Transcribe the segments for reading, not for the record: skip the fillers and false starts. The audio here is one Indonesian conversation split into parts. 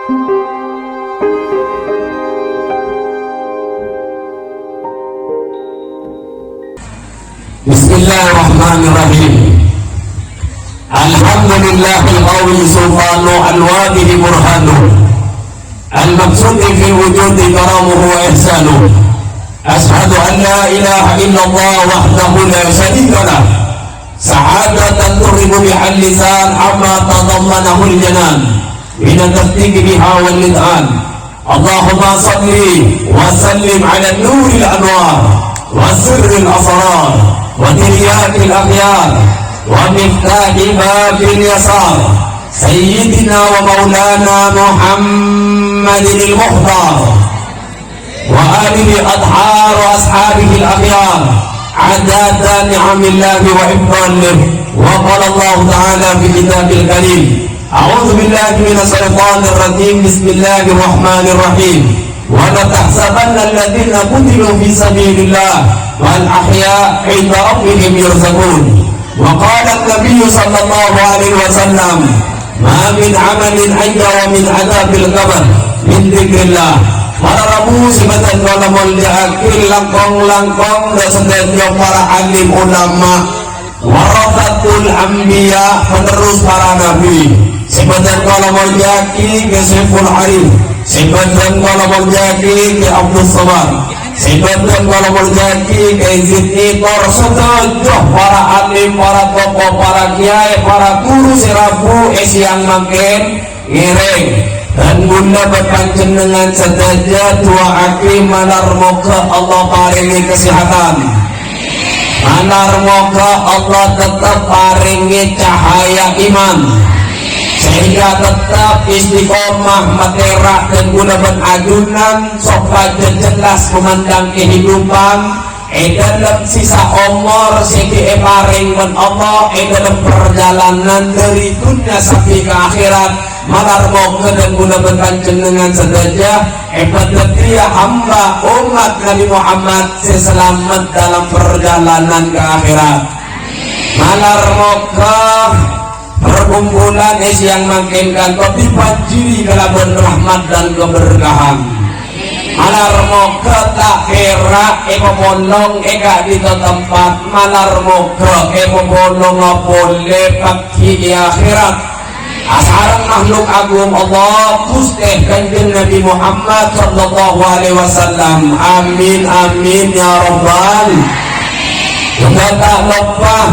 Bismillahirrahmanirrahim. Alhamdulillahil qawi sultanu al-wadihi burhanu al-maqsudi fi wujudi karamuhu wa ihsanu. Ashhadu an la ilaha illallah wahdahu la syarika lah, sa'adatan turibu bihal lisan amma tadammanahu al-janan min at-tasdiq biha wal lid'an. Allahumma salli wa sallim ala nuril anwar wa sirril asrar wa diryatil akhyar wa miftahi babil yasar sayyidina wa maulana Muhammadin al-mukhtar wa alihi adhar wa ashabihi al-akhyar adada ni'amillahi wa ibdalih. Wa qala Allah ta'ala fi kitabil karim, a'udzu billahi minas syaitonir rajim, bismillahirrahmanirrahim. Wa la tahsabanna alladziina qutilu fi sabilillah wal ahya 'inda rabbihim yurzaqun. Wa qala an-nabiyyu sallallahu alaihi wasallam, ma min 'amalin ajwa min 'adzabil qabr min dzikrillah. Para rabu sebatan kalamul diakil langkong-langkong dan sedaya para alim ulama, warathatul anbiya, penerus para nabi. Sebatan kalamul diakil ke Saiful Arif, sebatan kalamul diakil ke Abdul Samad, sebatan kalamul diakil ke Zidnitor, sedaya para alim, para tokoh, para kiai, para guru serabu esiang makin ireng. Dan bunda berpanjenengan sedaya doaake manar moga Allah paringi kesehatan, manar moga Allah tetap paringi cahaya iman sehingga tetap istiqomah materak dan guna berajunan sopa jelas memandang kehidupan dalam sisa umur segi paring men Allah dalam perjalanan dari dunia sampai ke akhirat. Malar moga dan guna berpanjenengan sedaya dia hamba umat Nabi Muhammad selamat dalam perjalanan ke akhirat. Malar moga perkumpulan yang makin kantor dibanjiri kelaban rahmat dan keberkahan. Malar moga tak kira pemondong eka di tempat. Malar moga pemondong boleh pagi akhirat. Asarang makhluk agung Allah Gusti Kanjeng Nabi Muhammad sallallahu alaihi wasallam. Amin amin ya rabbal. Juga tak lupa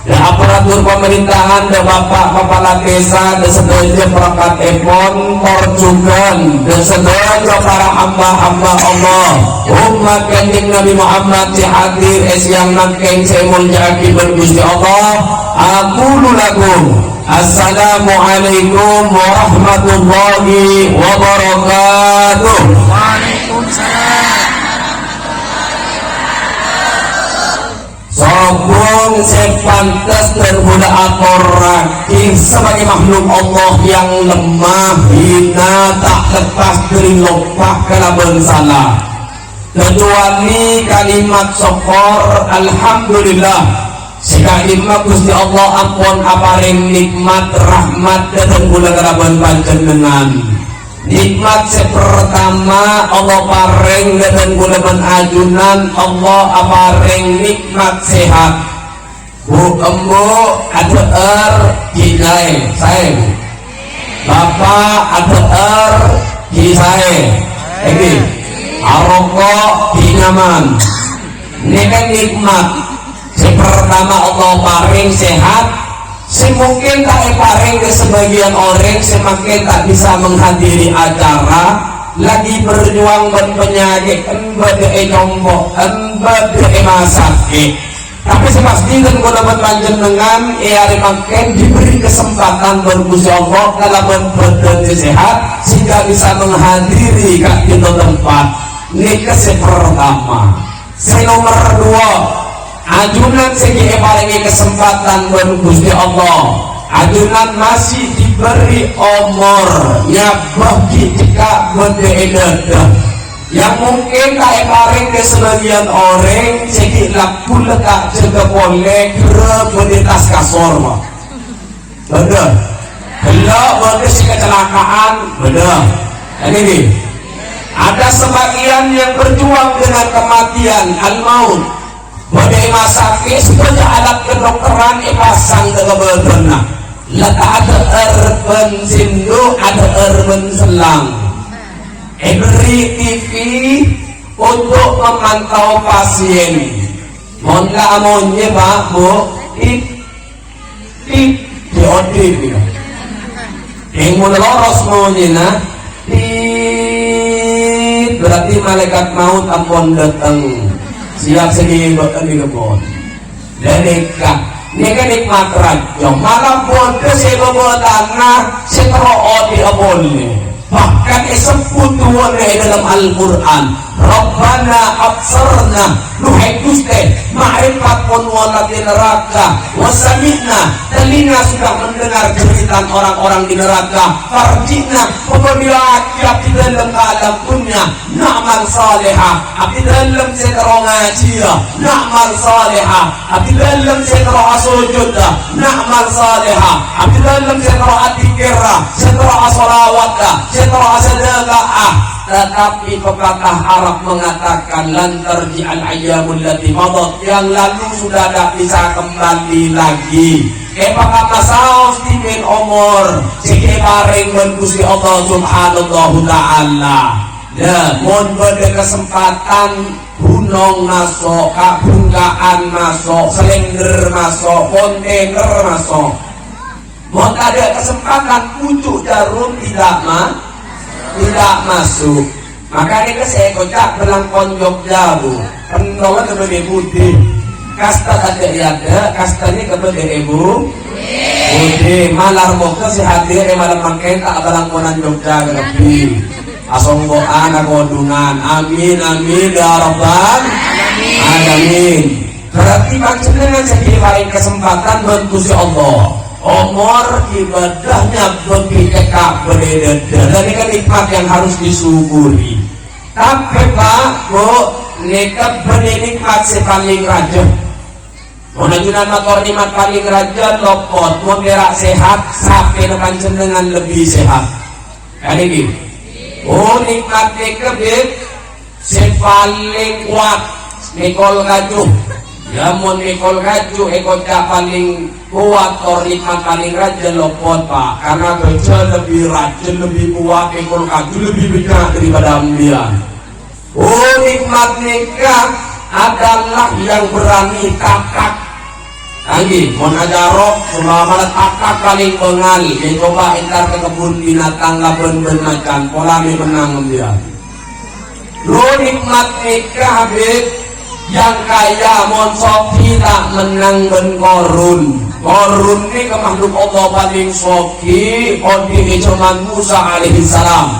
dan aparatur pemerintahan dan bapak kepala desa dan sedaya perangkat epon porjugan dan sedaya para hamba-hamba Allah umat Kanjeng Nabi Muhammad si hadir yang nangkeng semul jaki bergusti Allah. Aku lakum Assalamualaikum warahmatullahi wabarakatuh. Waalaikumsalam. Sokong sepantas dan guna atoraki sebagai makhluk Allah yang lemah, hina, tak lepas dari lopah kalaban salah, kecuali kalimat syukur alhamdulillah. Sekalimat Gusti Allah ampun aparing nikmat rahmat dan gula kalaban panjenengan. Nikmat sepertama Allah paring dan gula ajunan Allah aparing nikmat sehat. Bu embu ada jinai saya, bapak ada kisai, ini aroko dinaman. Ini kan nikmat. Pertama Allah paring sehat, semungkin tak paring ke sebagian orang semakin tak bisa menghadiri acara, lagi berjuang berpenyakit, embade jombok, embade masakit. Tapi sepastikan guna berpanjenengan hari makin diberi kesempatan bergusti Allah dalam badan sehat sehingga bisa menghadiri kat itu tempat. Ini pertama. Nomor dua, ajunan segi paling kesempatan bergusti Allah. Ajunan masih diberi umur nyabah jika bededah yang mungkin tak paling ke sebagian orang segi laku letak jaga boleh kera bedetas kasor mah bener belum berarti kecelakaan benar. Ini nih ada sebagian yang berjuang dengan kematian al-maut pada masakit sebagai alat kedokteran pasang dengan berenang letak ada erben sindu ada erben selang beri TV untuk memantau pasien mohon amonnya pak bu diodin gitu yang mau loros maunya nah berarti malaikat maut ampun datang siap segi bahkan di kebun dan nikmat raja malam pun kesebab tanah setero di abon bahkan disebut Tuhan dalam Al-Quran Rabbana absarna nuhai Gusti ma'rifat pun wala di neraka wasamina telinga sudah mendengar cerita orang-orang di neraka farjina apabila akibat di dalam alam dunia na'mal salihah abdi dalam setero ngaji na'mal salihah abdi dalam setero asujud na'mal salihah abdi dalam setero adikira setero asolawat setero asadaqah tetapi pepatah Arab mengatakan lantar ji'al ayyamul lati madat yang lalu sudah tak bisa kembali lagi apakah masaus timin umur siki paring mengusi Allah subhanahu ta'ala ya mohon pada kesempatan gunung masuk kabungkaan masuk selender masuk kontainer masuk mohon ada kesempatan pucuk jarum tidak masuk makanya saya kocak berlangkon Jogja bu pendolan kepada putih kasta ada ada kastanya kepada ibu putih malar moga si hadir malam makin tak berlangkonan Jogja lebih asonggoan agodungan amin amin ya rabbal alamin berarti maksudnya jadi paling kesempatan bantu si Allah umur ibadahnya lebih dekat berbeda dan ini kan nikmat yang harus disyukuri tapi pak bu nikmat bernikmat si paling raja menajunan motor nikmat paling raja lopot mau gerak sehat sampai depan dengan lebih sehat kan ini oh nikmat nikmat si paling kuat nikol gajuh ya mun mikol gaju ekota paling kuat or nikmat paling rajin lopot pak karena kerja lebih rajin lebih kuat ekol gaju lebih banyak daripada ambian oh nikmat nikah adalah yang berani takak lagi mun ajarok selama takak paling bengal coba entar ke kebun binatang laben bermacan pola menang ambian lo nikmat nikah habis yang kaya monsok kita menang ben korun ini ke makhluk Allah paling soki kodi cuman Musa alaihi salam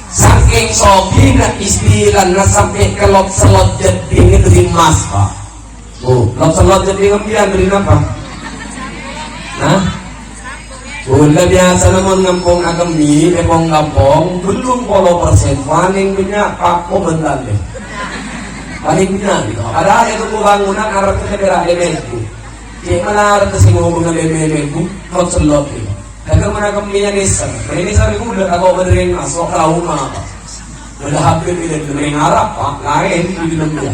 saking soki na istilah na sampai ke lop selot jadi dari emas pak lop selot jadi ngambilan dari apa nah udah biasa namun ngampung agami epong kampung belum 10% paling banyak pak bentar deh paling benar gitu. Padahal itu bangunan arah ke daerah Lemeku. Di mana arah ke sini ngomong Lemeku, kau selot gitu. Kadang mana kembinya desa. Ini saya udah agak berdering masuk ke rumah. Udah hampir tidak berdering Arab pak, lain di dalam dia.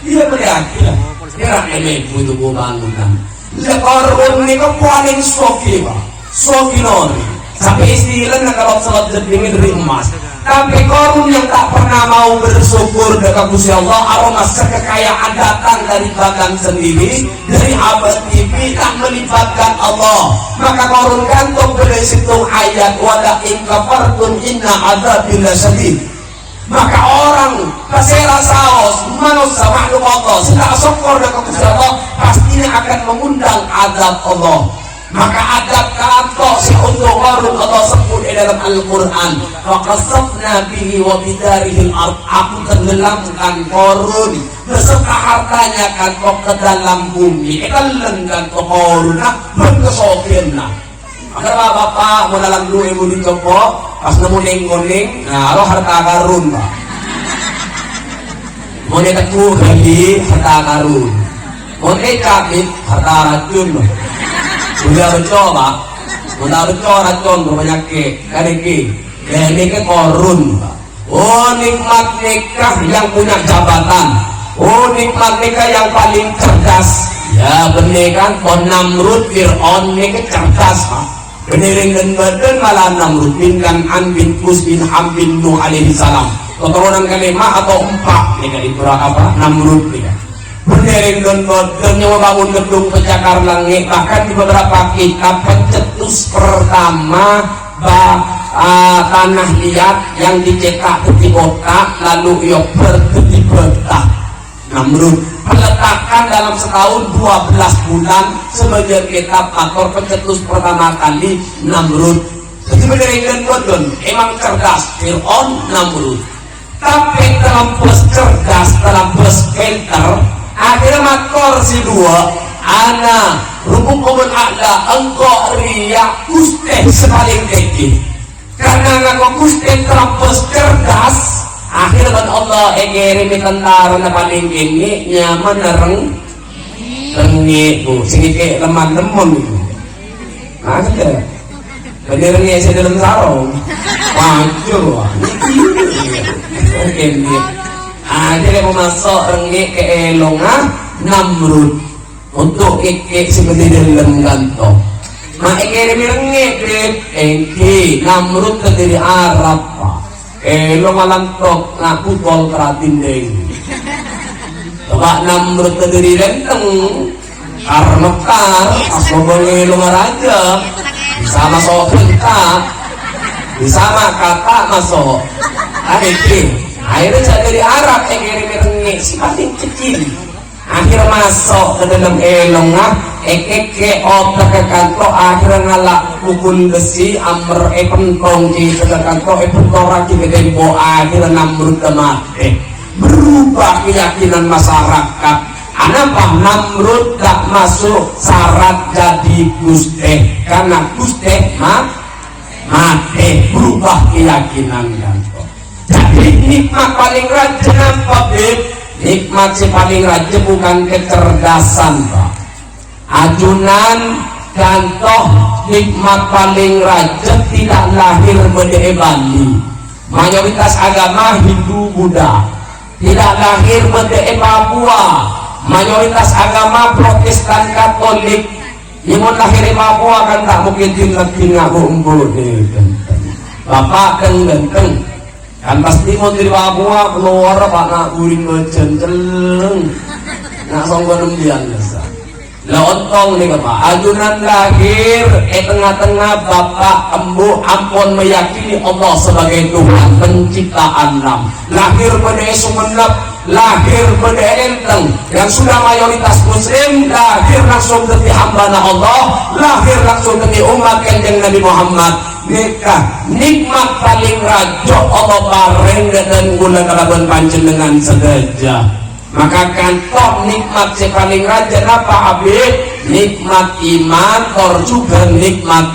Dia beryakin. Daerah Lemeku itu bangunan. Lekorun ini kau paling soki pak, soki nori. Sampai istilah nak kalau selot jadi dari emas. Tapi korun yang tak pernah mau bersyukur dekat Gusti Allah aroma kekayaan datang dari badan sendiri dari abad TV tak melibatkan Allah maka korun gantung pada situ ayat wala in kafartum inna adzabil syadid maka orang pasera saos manusia makhluk Allah sudah syukur dekat Gusti Allah pastinya akan mengundang azab Allah maka adab kantor si untuk korun Allah sebut di dalam Al-Quran waqasafna bihi wa bidarihil ard aku tenggelamkan korun beserta hartanya kantor ke dalam bumi ikan kantor korun berkesokin maka bapak mau dalam dua ibu dicoba pas nemu neng-neng nah lo harta karun pak mau neteku lagi harta karun mau nekabit harta racun udah mencoba racun berpenyakit kan ini ke korun Pak. Oh nikmat nikah yang punya jabatan, oh nikmat nikah yang paling cerdas ya bener kan. Oh Namrud Fir'aun nikah cerdas Pak. Beniring dan badan malah Namrud bin Kan'an bin Kus bin Ham bin Nuh alaihi salam keturunan kelima atau 4 nikah di apa Namrud nikah. Berdering dan nyawa bangun gedung pencakar langit, bahkan di beberapa kitab pencetus pertama tanah liat yang dicetak di kota lalu yok berdeti betah Namrud peletakan dalam setahun 12 bulan sebagai kitab akor pencetus pertama kali Namrud. Jadi berdering dan bodoh emang cerdas Fir'aun Namrud, tapi terlampus cerdas terlampus pinter akhirnya makor si dua ana rukun kumul a'la engkau riak kuste sepaling tinggi karena ngaku kuste terlampus cerdas akhirnya Allah ngirimi tentara na paling tinggi nyaman rengi sini kayak lemah-lemon ada benernya saya dalam sarung wajur ini akhirnya memasuk rengi ke elongan Namrud untuk ikik seperti dalam kantong mak ikik rengi ke Namrud terdiri Arab elong alantok ngaku tol keratin deng coba Namrud terdiri renteng karmekar asmobong elong raja bisa masuk bentak bisa kata masuk akhirnya saya dari Arab yang ngirim si paling kecil akhirnya masuk ke dalam elongah ke otak ke kantor akhirnya ngalak pukul besi amr pentong di kantor pentong raki ke tempo akhirnya Namrud mati berubah keyakinan masyarakat kenapa Namrud tak masuk syarat jadi guste karena guste mati berubah keyakinan kantor. Jadi nikmat paling raja apa Beb? Nikmat si paling raja bukan kecerdasan Pak. Ajunan contoh nikmat paling raja tidak lahir di Bali. Mayoritas agama Hindu Buddha. Tidak lahir di Papua. Mayoritas agama Protestan Katolik. Yang lahir di Papua kan tak mungkin tinggal umbu Bapak ganteng kan pasti mau dari Papua keluar Pak nak uring ngecenceleng nak songgon nembian biasa lontong nih Bapak ajunan lahir tengah-tengah Bapak embu ampun meyakini Allah sebagai Tuhan pencipta alam lahir pada Sumenep lahir pada Enteng yang sudah mayoritas muslim lahir langsung dari hamba Allah lahir langsung dari umat kanjeng Nabi Muhammad nikah nikmat paling rajo Allah bareng dan gula kalaban panjenengan sedaja maka kantor nikmat si paling raja apa Habib nikmat iman or juga nikmat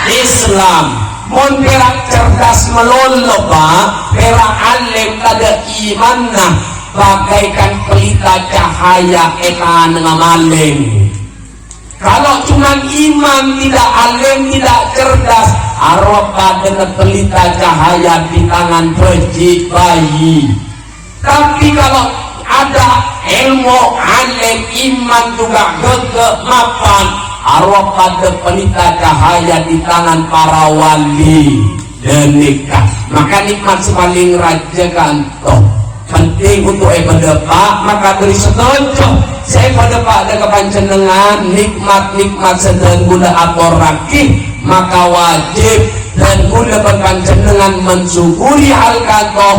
Islam mon perak cerdas melolo Pak perak alim tada iman nah bagaikan pelita cahaya etan ngamaling. Kalau cuma iman tidak alim tidak cerdas arwah pada pelita cahaya di tangan bejik bayi. Tapi kalau ada ilmu alim iman juga gegek mapan arwah pada pelita cahaya di tangan para wali dan nikah. Maka nikmat paling raja kantor penting untuk pada Pak maka dari setuju saya pada Pak ada kepancenengan nikmat-nikmat sedang guna atur rakih maka wajib dan guna berpancenengan mensyukuri hal kantor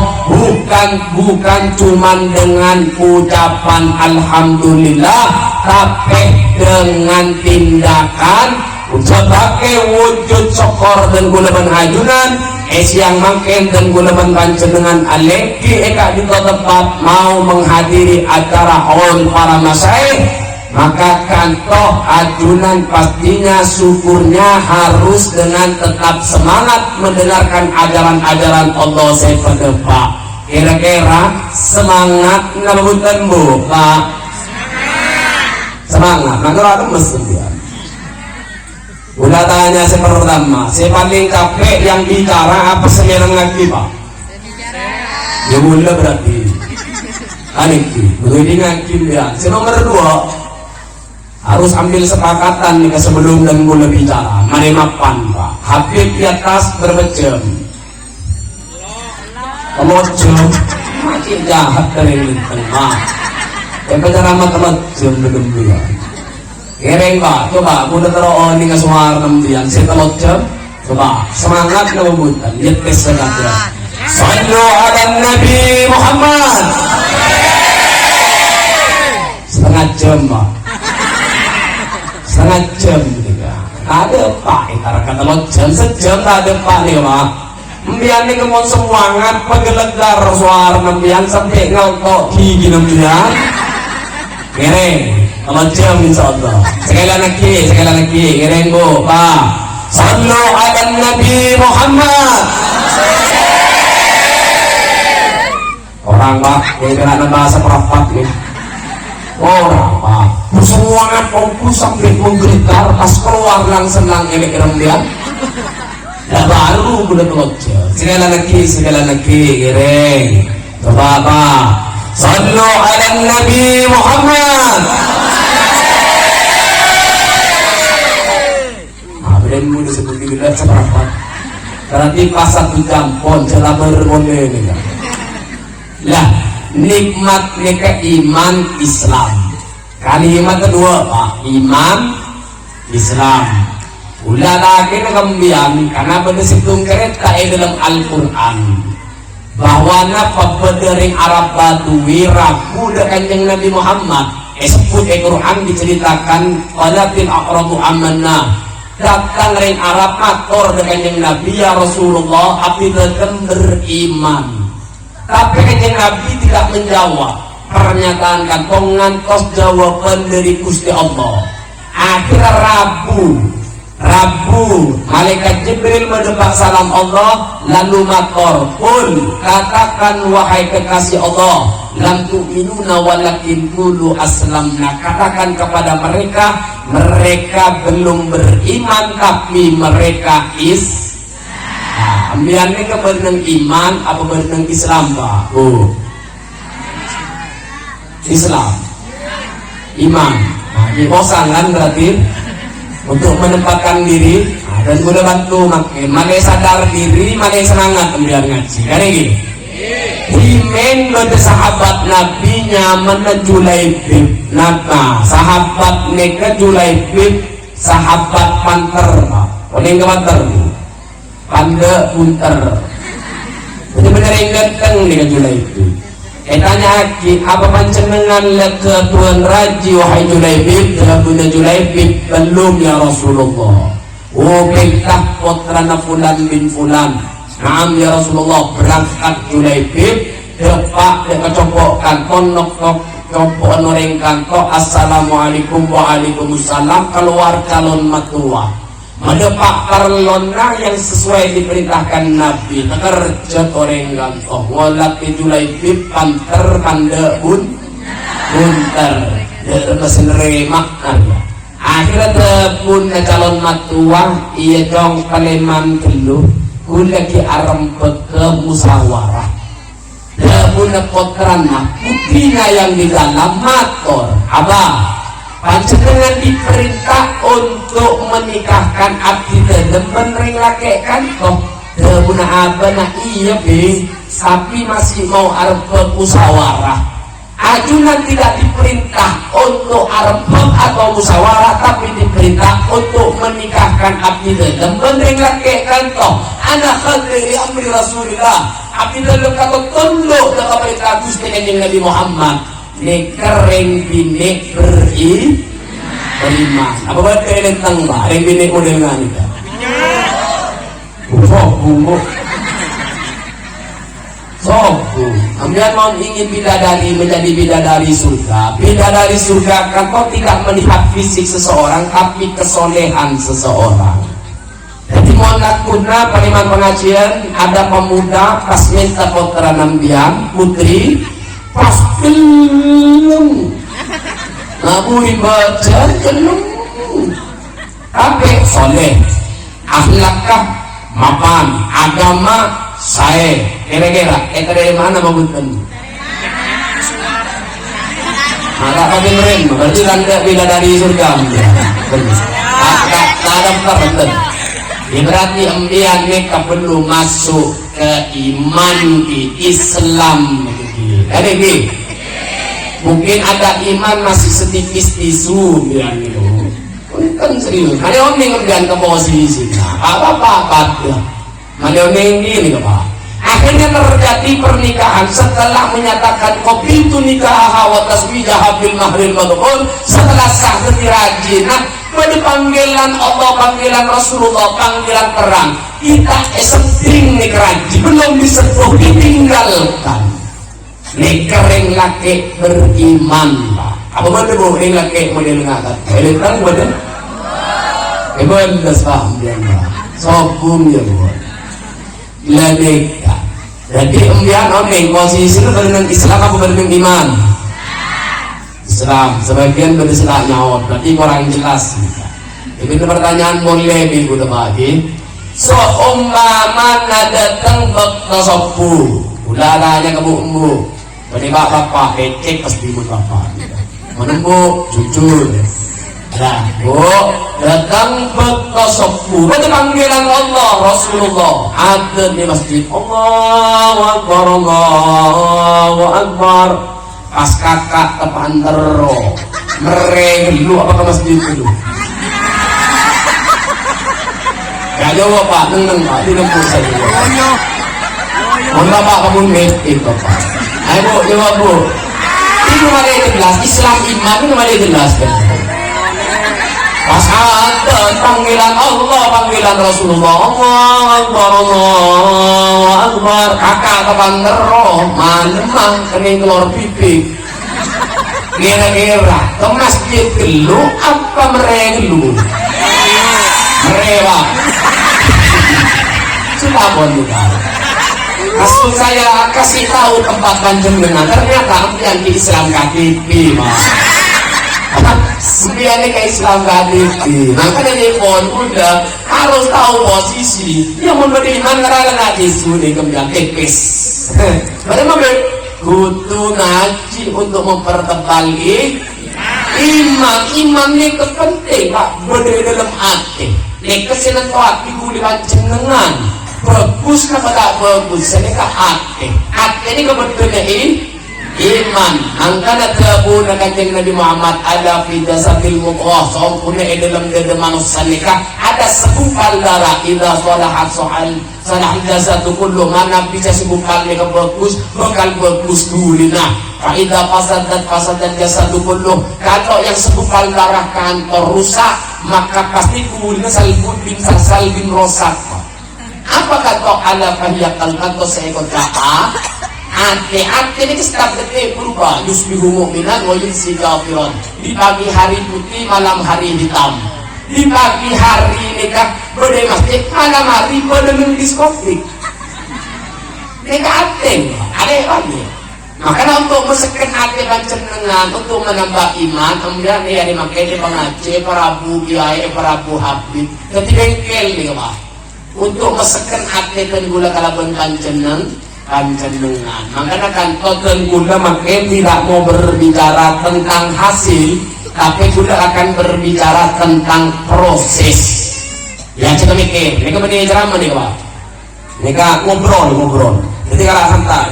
bukan cuman dengan ucapan alhamdulillah tapi dengan tindakan sebagai wujud syukur dan guna ajunan yang makin dan gunakan panjenengan aleki eka di tempat mau menghadiri acara haul para masyayikh maka kantoh ajunan pastinya syukurnya harus dengan tetap semangat mendengarkan ajaran-ajaran Allah saya pada Pak kira-kira semangat ngabutan Bu Pak semangat nah kalau ada mesti Ulah tanya saya pertama, saya paling capek yang bicara apa semerang lagi pak? Ya mula berarti aneh begini ngakim dia. Si nomor 2 harus ambil sepakatan nih sebelum dan mulai bicara. Mari mapan pak. Habib di atas berbejam. Telojam makin jahat dari tengah. Yang bicara mah telojam belum dia. Kereng pak, coba udah terus nih suara nembian. Si telojam, coba semangat ngebutan. Yetes segaja. Sallu ala Nabi Muhammad. Setengah jam pak, setengah jam juga. Ada pak, antara kata lo jam sejam tak ada pak nih pak. Membian nih kemon semangat pegelegar suara membian sampai ngeltok gigi membian. Kereng, kalau jam insyaallah. Sekali lagi, kereng bu pak. Sallu ala Nabi Muhammad. Orang pak, ini kena bahasa perapat nih. Orang pak, semuanya fokus sampai menggelitar pas keluar langsung elek rembian. Dah baru udah telocor. Sekali lagi, gereng. Coba pak, sallu ala Nabi Muhammad. Abang muda seperti bilang seperapat. Berarti pas 1 jam pon celah berbonde ini kan. Lah nikmat nikah iman Islam. Kalimat kedua pak, iman Islam. Ulah lagi kemudian karena pada situng kereta dalam Al-Quran bahwa napa berdering Arab Badui ragu dengan kanjeng Nabi Muhammad. Sebut Al-Quran diceritakan qalatil aqrabu amanna. Datang ring Arab matur dengan kanjeng Nabi ya Rasulullah api beriman. Tapi kanjeng Nabi tidak menjawab pernyataan kantongan kos jawaban dari Gusti Allah. Akhirnya Rabu malaikat Jibril mendepak salam Allah lalu matur qul katakan wahai kekasih Allah lam tu'minuna walakin qulu aslamna, katakan kepada mereka belum beriman tapi mereka ambiannya ke benang iman apa benang Islam pak? Islam iman. Nah ini kan berarti untuk menempatkan diri dan boleh bantu makin mana sadar diri mana semangat kemudian ngaji kan ini himen pada sahabat Nabi nyaman Julaibib. Nah sahabat neka Julaibib sahabat panter pak paling ke panter panda punter benar-benar yang datang dengan Julaibib. Tanya lagi apa pancenengan ke Tuan Raji wahai Julaibib? Jawabnya Julaibib belum ya Rasulullah. Oh bintah putrana fulan bin fulan. Naam ya Rasulullah. Berangkat Julaibib depak kecopokkan konok copok noreng kanto assalamualaikum waalaikumsalam keluar calon matua. Mendepak perlona yang sesuai diperintahkan Nabi kerja toreng gantoh ngolat Julaibib panter panda bunter mesin remak akhirnya pun calon matua iya dong Paleman keluh kulaki arem ke musyawarah pun potran putrinya yang di dalam mator abah panjenengan diperintah untuk menikahkan abdi dalam menering laki kan toh guna apa nah iya be tapi masih mau arep musyawarah ajunan tidak diperintah untuk arep atau musyawarah tapi diperintah untuk menikahkan abdi dalam menering laki kan toh anak khadri amri Rasulullah abdi dalam kata tunduk dengan perintah Gusti Kanjeng Nabi Muhammad nekereng binek beriman. Apa buat kalian tentang mbak? Reng binek model ngani kan? Sobu. Ambian mau ingin bidadari menjadi bidadari surga. Bidadari surga kan kau tidak melihat fisik seseorang tapi kesolehan seseorang. Jadi mohon lakuna pariman pengajian ada pemuda pas minta putra nambian putri pas belum ngaburi baca belum Kabeh soleh, akhlak kah mapan, agama sae. Kira-kira dari mana mabutan? Maka kami meren, berarti anda bila dari surga. Tak ada perbetul. Berarti ambian mereka perlu masuk ke iman di Islam. Ada ni. Mungkin ada iman masih sedikit tisu bilang itu. Kan serius. Ada orang yang ngerjain ke posisi. Apa-apa. Ada orang yang gini apa? Akhirnya terjadi pernikahan setelah menyatakan qabiltu nikaha wa taswijaha bil mahril mad'un, setelah sah dirajin. Nah, pada panggilan Allah, panggilan Rasulullah, panggilan terang, kita esting nih keraji belum disentuh, ditinggalkan. Nih kering laki beriman, apa mana bu? Ring laki model ngakat, elektang model. Ibuan dasar dia, sopum ya bu. Ladek. Jadi umbian omeng posisi itu dengan Islam apa dengan iman? Islam. Sebagian berisilah nyawa, berarti kurang jelas. Jadi pertanyaan boleh minggu lagi. So umpama datang bekta sopu, udah nanya ke bu, berarti bapak cek pasti bu bapak. Menunggu jujur. Nah, bu datang bekta sopu, berarti panggilan Allah Rasulullah ada di masjid. Allahu Akbar, Allahu Akbar. Pas kakak tepan tero mereng dulu apa ke masjid dulu? Gak jawab pak, neng pak, di lembut saja. Mohon bapak kamu meeting bapak. Ayo bu, jawab bu. Ini mana jelas Islam iman ini mana jelas kan? Pas ada panggilan Allah, panggilan Rasulullah, Allahu Akbar, Allahu Akbar. Kakak tepan tero manemang kening keluar pipi. Kira-kira ke masjid gelu apa merengelu? Merewa. Sudah juga. Maksud saya kasih tahu tempat panjenengan, ternyata yang di Islam KTP mas. Sebenarnya ke Islam KTP. Makanya dia pun udah harus tahu posisi. Yang memberi iman karena nanti sudah kemudian tipis. Bagaimana? Kudu ngaji untuk mempertebal iman. Iman ini kepenting pak, berdiri dalam hati. Ini kesinan hati boleh panjenengan. Bagus apa tak bagus? Ini ke hati. Hati ini kebetulan iman. Angkana tebu na kanjeng Nabi Muhammad ada fi jasadil muqah. Sempurna dalam dada manusia nikah ada segumpal darah. Idza salahat salah jasadu kullu, mana bisa segumpal nikah bagus bakal bagus dulina. Fa idza fasadat jasadu kullu, kalau yang segumpal darah kantor rusak maka pasti kulina salbin rosak. Apa kata ala fahiyakal kantor seekor kata? Ate ini setiap detik berubah. Yusbihu mu'minan wa yumsi kafiran. Di pagi hari putih, malam hari hitam. Di pagi hari nikah berde masjid, malam hari berde diskotik. Nikah ate, ada lagi. Makanya untuk mesekan ate panjenengan, untuk menambah iman, kemudian ya dimakai di pengaji, para bu kiai, para bu habib. Jadi bengkel nih pak. Untuk mesekan ate dan gula kalaban panjenengan. Makanya kan total gula makin tidak mau berbicara tentang hasil, tapi gula akan berbicara tentang proses. Ya kita mikir, ini kemudian ceramah nih pak, ini kan ngobrol. Jadi kalau santai,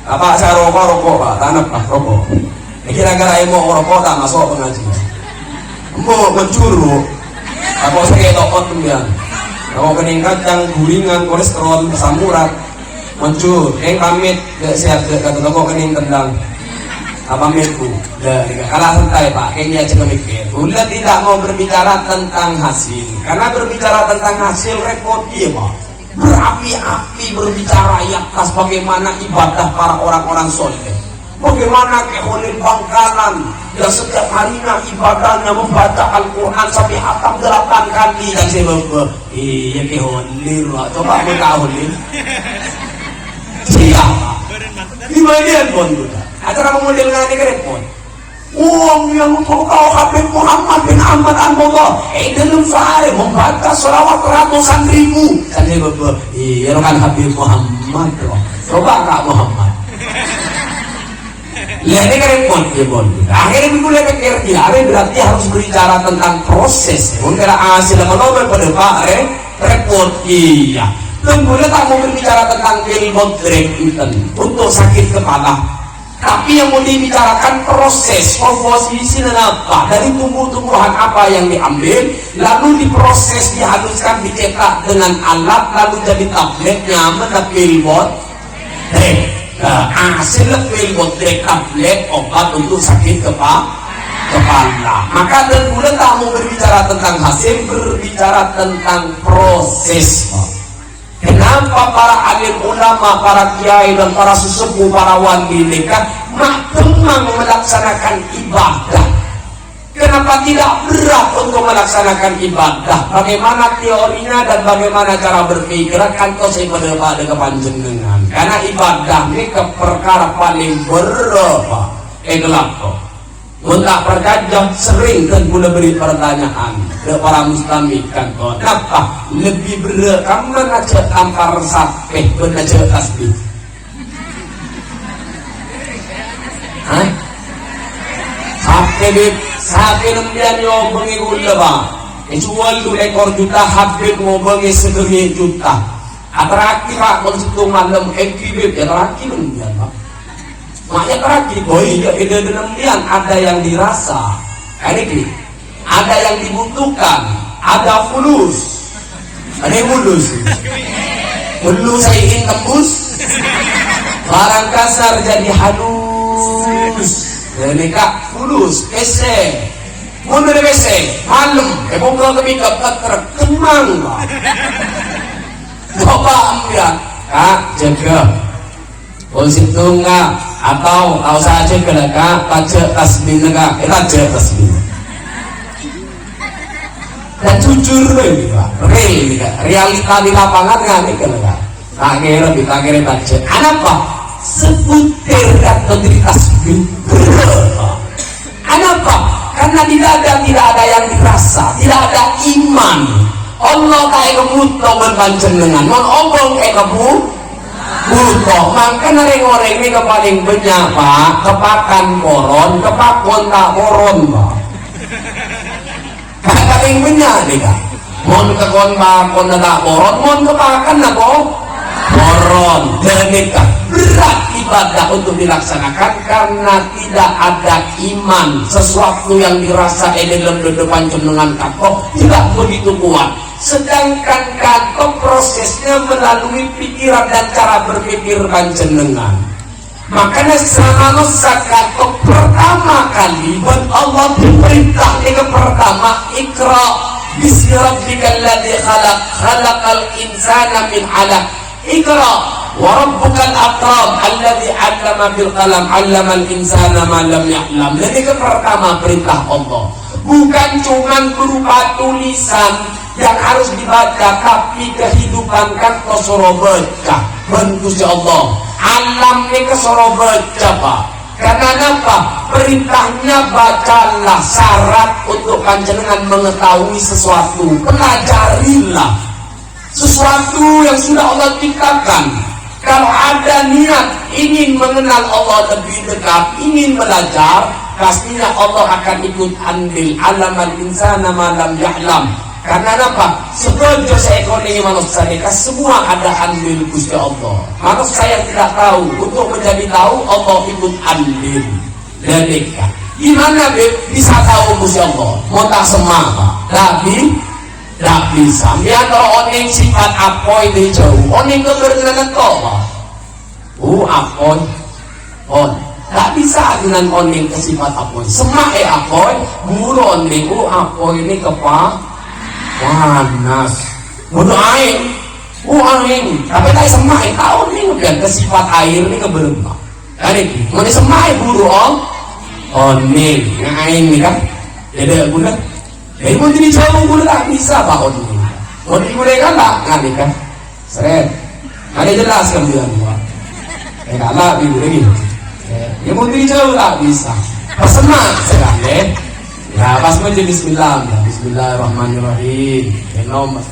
apa saya rokok pak, tanam pak rokok. Kira-kira mau rokok tak masuk pengajian, mau mencuru, apa saya tokot kemudian, kalau kening kacang, gulingan, kolesterol, asam urat. Muncul, pamit gak siap kata toko kening tendang pamitku kalah santai pak, kayaknya aja mikir udah tidak mau berbicara tentang hasil, karena berbicara tentang hasil repot dia pak, berapi-api berbicara ya atas bagaimana ibadah para orang-orang soleh, bagaimana keholir Bangkalan yang setiap harinya ibadahnya membaca Al-Quran sampai hatam 8 kali dan saya iya keholir pak, coba mau holir siapa di bagian pun juga acara model ngani kerepon Uang yang untuk kau Habib Muhammad bin Ahmad Al-Mullah dalam sehari membaca selawat ratusan ribu. Saya bapak, iya kan Habib Muhammad loh. Coba Kak Muhammad. Lihat ini kan repot ya bon. Akhirnya mulai pikir berarti harus berbicara tentang proses. Mungkin hasil menolak pada Pak repot iya. Kemudian tak mau berbicara tentang ilmu untuk sakit kepala. Tapi yang mau dibicarakan proses komposisi dan apa dari tumbuh-tumbuhan apa yang diambil, lalu diproses, dihaluskan, dicetak dengan alat, lalu jadi tabletnya mana pilbot hasil pilbot tablet obat untuk sakit kepala. Maka dan bulan tak mau berbicara tentang hasil, berbicara tentang proses. Kenapa para alim ulama, para kiai dan para sesepuh, para wali mereka memang melaksanakan ibadah? Kenapa tidak berat untuk melaksanakan ibadah? Bagaimana teorinya dan bagaimana cara berpikir kan kau saya pada kepanjenengan. Karena ibadah ini perkara paling berat. Gelap kok. Untuk perkara sering kan boleh beri pertanyaan ke para muslimik kan kau. Kenapa lebih berat kamu aja tampar sapeh aja tasbih? Hah? Sapeh nembian yo bengi gula bang. Jual 2 ekor juta Habib mau bengi 1 juta. Atraki pak kalau situ malam ekibib ya atraki nembian bang. Maknya terakhir, iya ide demikian ada yang dirasa, ini ada yang dibutuhkan, ada fulus, ada yang fulus saya ingin tembus, barang kasar jadi halus, ini kak fulus, pese, mundur pese, malam, buka kebikap tak kemang, coba ambil, kak jaga. Konsep enggak atau kau saja kelaka baca tasbih enggak baca tasbih dan jujur nih pak realita di lapangan nggak nih kelaka tak kira baca kenapa sebutir kata dari tasbih kenapa karena tidak ada yang dirasa, tidak ada iman. Allah kayak kebut nomor panjenengan mon obong kayak kebut butuh, makanya orang ini paling banyak pak kepakan koron, kepakon tak koron pak paling banyak nih kak mon kekon pakon tak koron, mon kepakan tak koron dan nikah berat ibadah untuk dilaksanakan karena tidak ada iman. Sesuatu yang dirasa dalam depan jenengan kakok tidak begitu kuat. Sedangkan kantor prosesnya melalui pikiran dan cara berpikir panjenengan. Makanya selama kantor pertama kali Allah diperintah yang pertama ikra bismi rabbikal ladzi khalaq khalaqal insana min 'alaq ikra wa rabbukal akram alladzi 'allama bil qalam 'allamal insana ma lam ya'lam. Jadi pertama perintah Allah bukan cuma berupa tulisan yang harus dibaca, tapi kehidupan kan kesoro baca bentuk Allah alam ini kesoro baca pak. Karena apa? Perintahnya bacalah, syarat untuk panjenengan mengetahui sesuatu, pelajarilah sesuatu yang sudah Allah ciptakan. Kalau ada niat ingin mengenal Allah lebih dekat, ingin belajar, pastinya Allah akan ikut andil alamal insana ma lam ya'lam. Karena apa? Sebenarnya seekonomi manusia mereka semua ada andil Gusti Allah. Manusia yang tidak tahu untuk menjadi tahu Allah ikut andil. Mereka gimana bisa tahu Gusti Allah? Mau tak semangat? Tapi tak bisa. Biar kalau oning sifat apoy di jauh, oning keberkenan toh. Apoy, tak bisa dengan oning ke sifat apoy. Semak apoy, guru oning apoy ini kepak. Panas, butuh air, angin. Tapi tadi semai tahu nih biar ke sifat air ini keberapa. Kan ini, mau disemai buru nih, ngain nih kan. Jadi guna, jadi mau jadi jauh guna tak bisa pak nih. Mau digunakan tak nganih kan? Seret, ada jelas kan bilang pak. Kalah ibu lagi. Ya mau jadi jauh tak bisa. Pesemak sekarang deh. Ya pas aja bismillah. Bismillahirrahmanirrahim. Minum mas.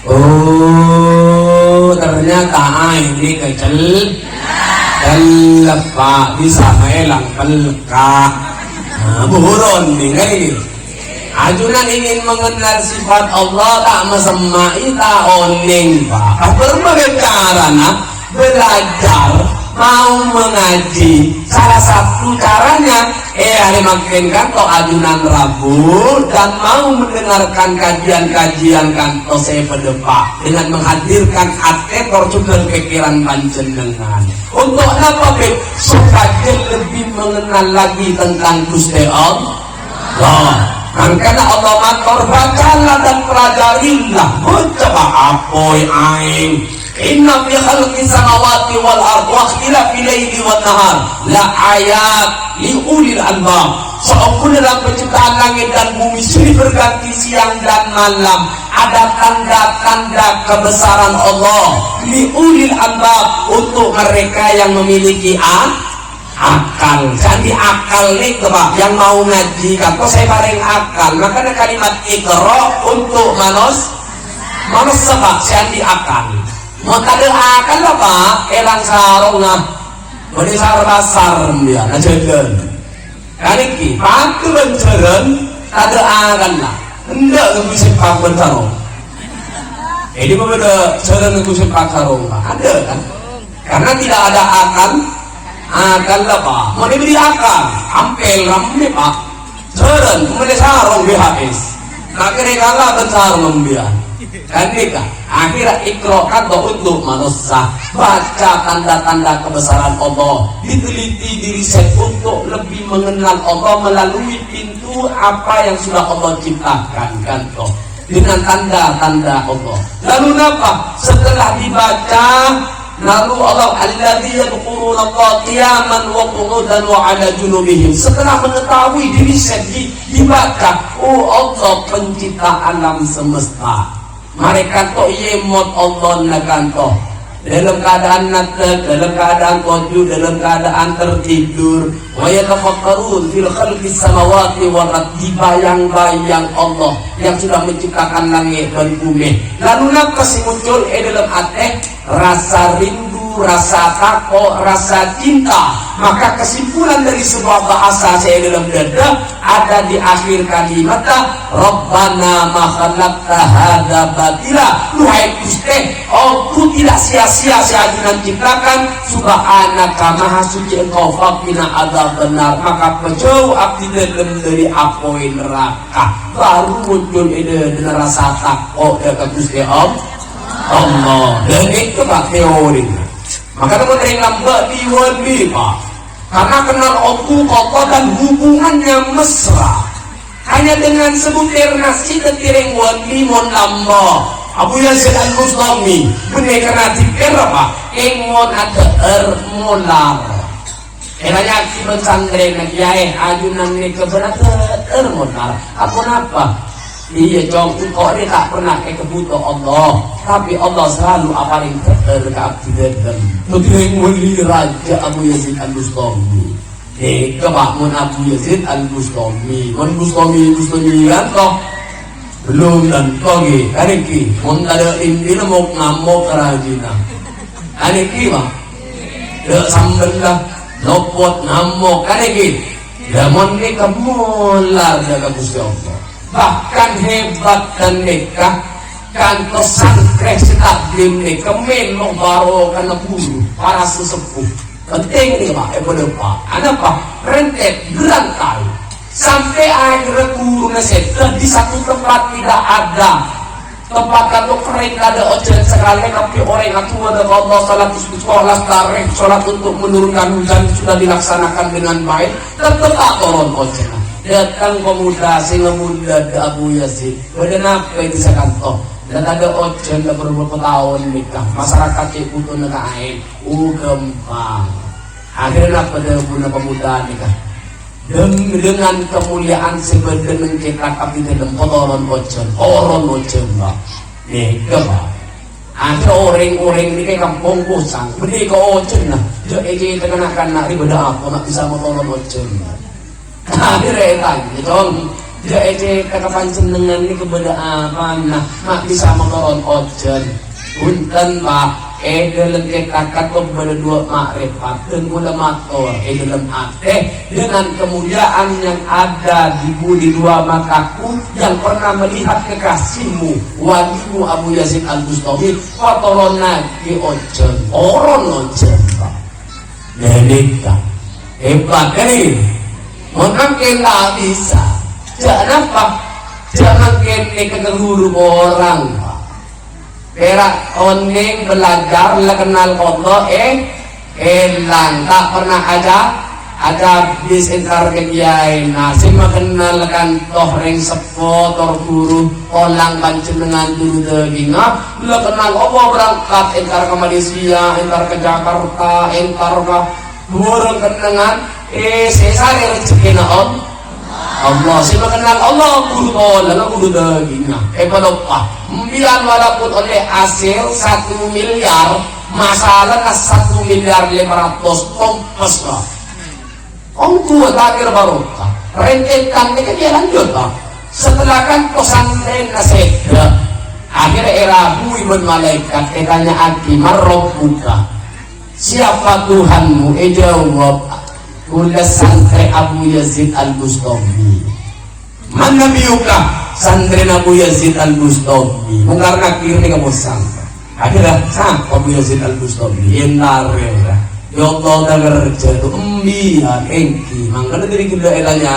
Oh ternyata ini kecil Pak bisa melang pelka. Buron nih kan ini. Ajunan ingin mengenal sifat Allah tak mesemai tak oning Pak. Berbagai cara belajar mau mengaji. Salah satu caranya hari makin kanto ajunan Rabu dan mau mendengarkan kajian-kajian kanto saya pedepak dengan menghadirkan atetor juga pikiran panjenengan untuk apa Beb? Supaya lebih mengenal lagi tentang Gusti Allah. Karena Allah matur bacalah dan pelajarilah. Coba apoi aing. Inna fi khalqis samawati wal ardi wa ikhtilafil laili wan nahar la ayat li ulil albab. Seolah dalam penciptaan langit dan bumi silih berganti siang dan malam ada tanda-tanda kebesaran Allah li ulil albab untuk mereka yang memiliki akal. Jadi akal nih coba yang mau ngaji kan kok saya bareng akal. Makanya kalimat iqra untuk manos sebab jadi akal. Maka ada akal apa? Elang sarung beri sar basar dia najeun. Kan iki patu benceren ada akal lah. Hendak ngebusin pak bentarong. Ini berbeda cara ngebusin pak sarung ada kan? Karena tidak ada akal lah Pak, mau diberi akal, ampel ramai Pak, jalan kemudian sarung BHS, akhirnya kalah besar membiar, kan nikah, akhirnya ikrokan untuk manusia, baca tanda-tanda kebesaran Allah, diteliti diriset untuk lebih mengenal Allah melalui pintu apa yang sudah Allah ciptakan kan toh, dengan tanda-tanda Allah. Lalu apa? Setelah dibaca. Lalu Allah alladzi yadhkuruna Allah qiyaman wa qu'udan wa 'ala junubihim. Setelah mengetahui diri sendiri dibaca, oh Allah pencipta alam semesta. Mereka to yemot Allah naganto. Dalam keadaan natek, dalam keadaan qudud, dalam keadaan tertidur, wa yatafakkarun fil khalqis samawati wal ardi, bayang-bayang Allah yang sudah menciptakan langit dan bumi. Lalu napa sih muncul dalam hati? Rasa rindu, rasa takut, rasa cinta. Maka kesimpulan dari sebuah bahasa saya dalam dada ada di akhir kalimat Rabbana ma khalaqta hadza batila. Duhai Gusti, aku tidak sia-sia saya ciptakan. Subhanaka maha suci engkau faqina adzab benar. Maka pejauh abdi dari apoin neraka. Baru muncul dengan rasa takut dekat Gusti Allah. Dan itu Pak teori. Maka teman-teman lambat diwali Pak. Karena kenal Allah dan hubungannya mesra. Hanya dengan sebutir nasi tetiring wali mon lamba. Abu Yazid al-Bustami benar karena dipikir Pak. Ingmon ada molar. Eranya si pesantren kiai ajunan ini kebenaran molar. Apa napa? Iya jong, kok dia tak pernah kebutuh Allah, tapi Allah selalu apalagi terkabdikan. Begini muli Raja Abu Yazid al-Bustami. Kemakmun Abu Yazid al-Bustami. Bustami kan toh belum dan togi. Kaniki, mun ada ini mau ngamuk kerajinan. Kaniki mah, dek sambel lah, lopot ngamuk. Kaniki, damon ni kemular jaga Gusti Allah. Bahkan hebat dan nekah kanto sangkreh setaklim nekah memang baru karena bulu para sesepuh penting nih Pak Pak ada Pak rentet berantai sampai akhirnya guru nasedah di satu tempat tidak ada tempat kanto kering ada ojen sekali tapi orang yang tua ada Allah salat sekolah tarikh sholat untuk menurunkan hujan sudah dilaksanakan dengan baik tetap tak turun ojen. Datang pemuda sehingga muda ke Abu Yazid. Kemudian apa itu saya kantor? Dan ada ojen dan beberapa tahun nikah. Masyarakat itu butuh negara air. Gempang. Akhirnya apa dia guna pemuda nikah? Dengan kemuliaan sebagian mencetak abdi dalam kotoran ojen. Orang ojen lah. Nikah. Ada orang-orang ini kayak kampung kusang, beli ke ocen lah. Jadi terkenakan nak riba apa, mak bisa mau tolong ocen. Akhirnya tanya, dong. Jadi kata panjenengan ini kepada apa, nah mak bisa mau tolong ocen. Punten pak. Dalam kekakat kepada dua makrifat dan gula mator dalam hati dengan kemuliaan yang ada di budi dua mataku yang pernah melihat kekasihmu walimu Abu Yazid Al-Bustami kotorona di ojen orang ojen Nelika hebat ini mungkin tak bisa jangan apa jangan kene keguru orang Perak oneng belajar lah kenal koto elang tak pernah ada bis entar kegiain nasi makenal kan toh ring sepo tor guru olang panjenengan dulu daging lah kenal apa berangkat entar ke Malaysia entar ke Jakarta entar ke burung kenangan sesare rezeki naon Allah si mengenal Allah guru olang guru dagingnya pelupa bilang walaupun oleh hasil 1 miliar masalah 1 miliar 500 kompes lah tua takir barokah rentetan ini dia lanjut lah setelah kan pesantren naseda akhirnya era ibn malaikat katanya aki marrobuka siapa Tuhanmu jawab Kula santri Abu Yazid Al-Bustami mana biuka santri Abu Yazid Al-Bustami karena kiri kamu sangka akhirnya Abu Yazid Al-Bustami enar ya Allah dah kerja itu embian engki makanya dari kita elanya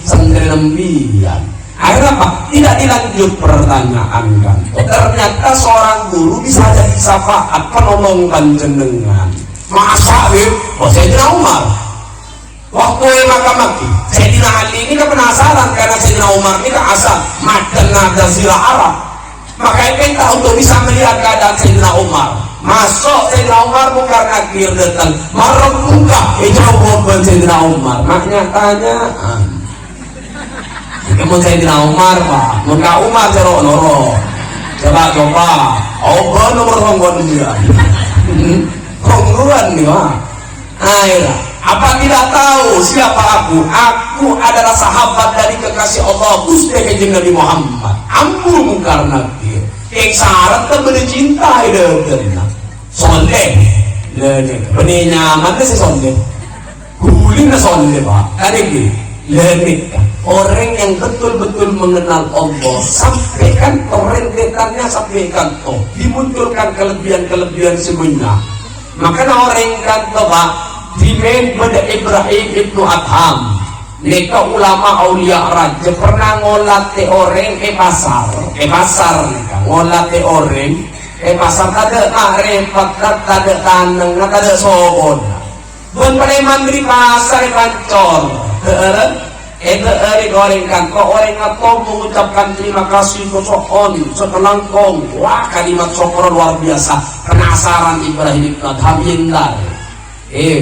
santri embian akhirnya apa? Tidak dilanjut pertanyaan kan ternyata seorang guru bisa jadi syafaat penolong panjenengan masa Sayyidina Umar waktu maki Sayyidina Ali ini kan penasaran karena Sayyidina Umar ini kan asal madan nada sila Arab makanya kita untuk bisa melihat keadaan Sayyidina Umar masuk Sayyidina Umar bukan akhir datang marah buka jawab Sayyidina Umar maknya tanyaan kamu Sayyidina Umar pak muka Umar cerok loro coba nomor tonggon dia kongruan nih pak akhirnya apa tidak tahu siapa aku? Aku adalah sahabat dari kekasih Allah Gusti Kanjeng Nabi Muhammad. Ambu karena dia. Syarat tak boleh cinta dengan soleh. Benih nyaman sih soleh. Gulin soleh pak. Tadi lenik. Orang yang betul-betul mengenal Allah sampaikan rentetannya sampaikan dimunculkan kelebihan-kelebihan semuanya. Maka orang kan pak. Dimen pada Ibrahim Ibnu Adham mereka ulama aulia raja pernah ngolat orang pasar mereka ngolat orang pasar kada makrifat kada taneng kada sobon pun pada mandiri pasar pancor goreng kan kok orang atau mengucapkan terima kasih kosokon sekelangkong wah kalimat syukur luar biasa penasaran Ibrahim Ibnu Adham hindar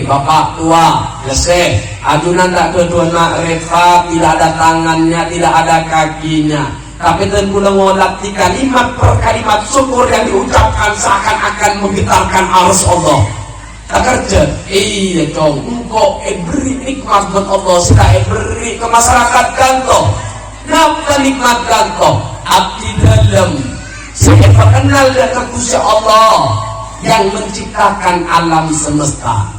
bapak tua leseh ajunan tak kedua makrifat tidak ada tangannya tidak ada kakinya tapi tentu ngolat di kalimat per kalimat syukur yang diucapkan seakan-akan menggetarkan arus Allah tak kerja iya dong engkau beri nikmat buat Allah sudah beri ke masyarakat kanto kenapa nikmat kanto abdi dalam saya kenal dengan Gusti Allah yang menciptakan alam semesta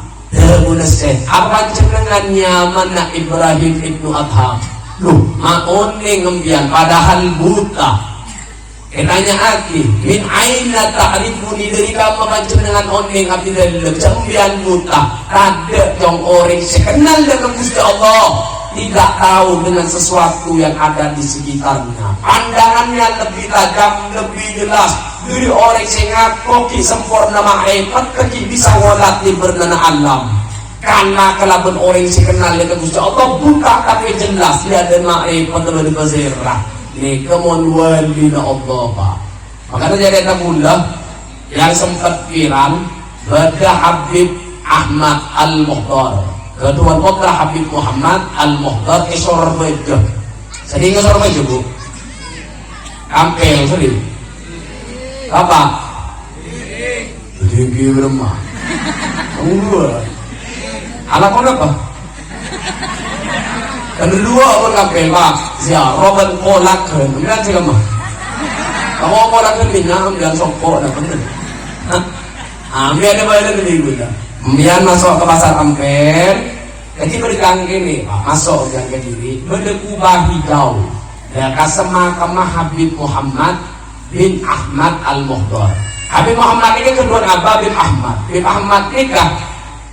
apa jenengannya mana Ibrahim Ibnu Adham loh maone ngembian padahal buta katanya aki min aina ta'rifuni dari kamu panjenengan oneng abdi dalam cembian buta ada jong orang sekenal dengan Gusti Allah tidak tahu dengan sesuatu yang ada di sekitarnya pandangannya lebih tajam lebih jelas dari orang yang ngaku sempurna makrifat kaki bisa ngolat di bernana alam karena kalaupun orang yang kenal dengan Gusti Allah buka tapi jelas dia ada makrifat lebih basirah ini kemon walina Allah pak makanya jadi tabullah yang sempat viral pada Habib Ahmad Al-Mukhtar kedua putra Habib Muhammad Al-Mukhtar Sorbejo sedih ke Sorbejo bu kampel sedih apa Gigi beremah. Dua. Anak ko na pa. Kedua ko kape pak. Siya Robert Polakhen. Umilan sila ma. Ako Polakhen niya. Umilan sokpo na bener. Ambil ada bayar lebih gula. Kemudian masuk ke pasar Ampel. Jadi bergang ini, masuk gang ke diri. Berdekubah hijau. Ya kasema kama Habib Muhammad bin Ahmad Al-Muhdar. Habib Muhammad ini kedua Abah bin Ahmad. Bin Ahmad nikah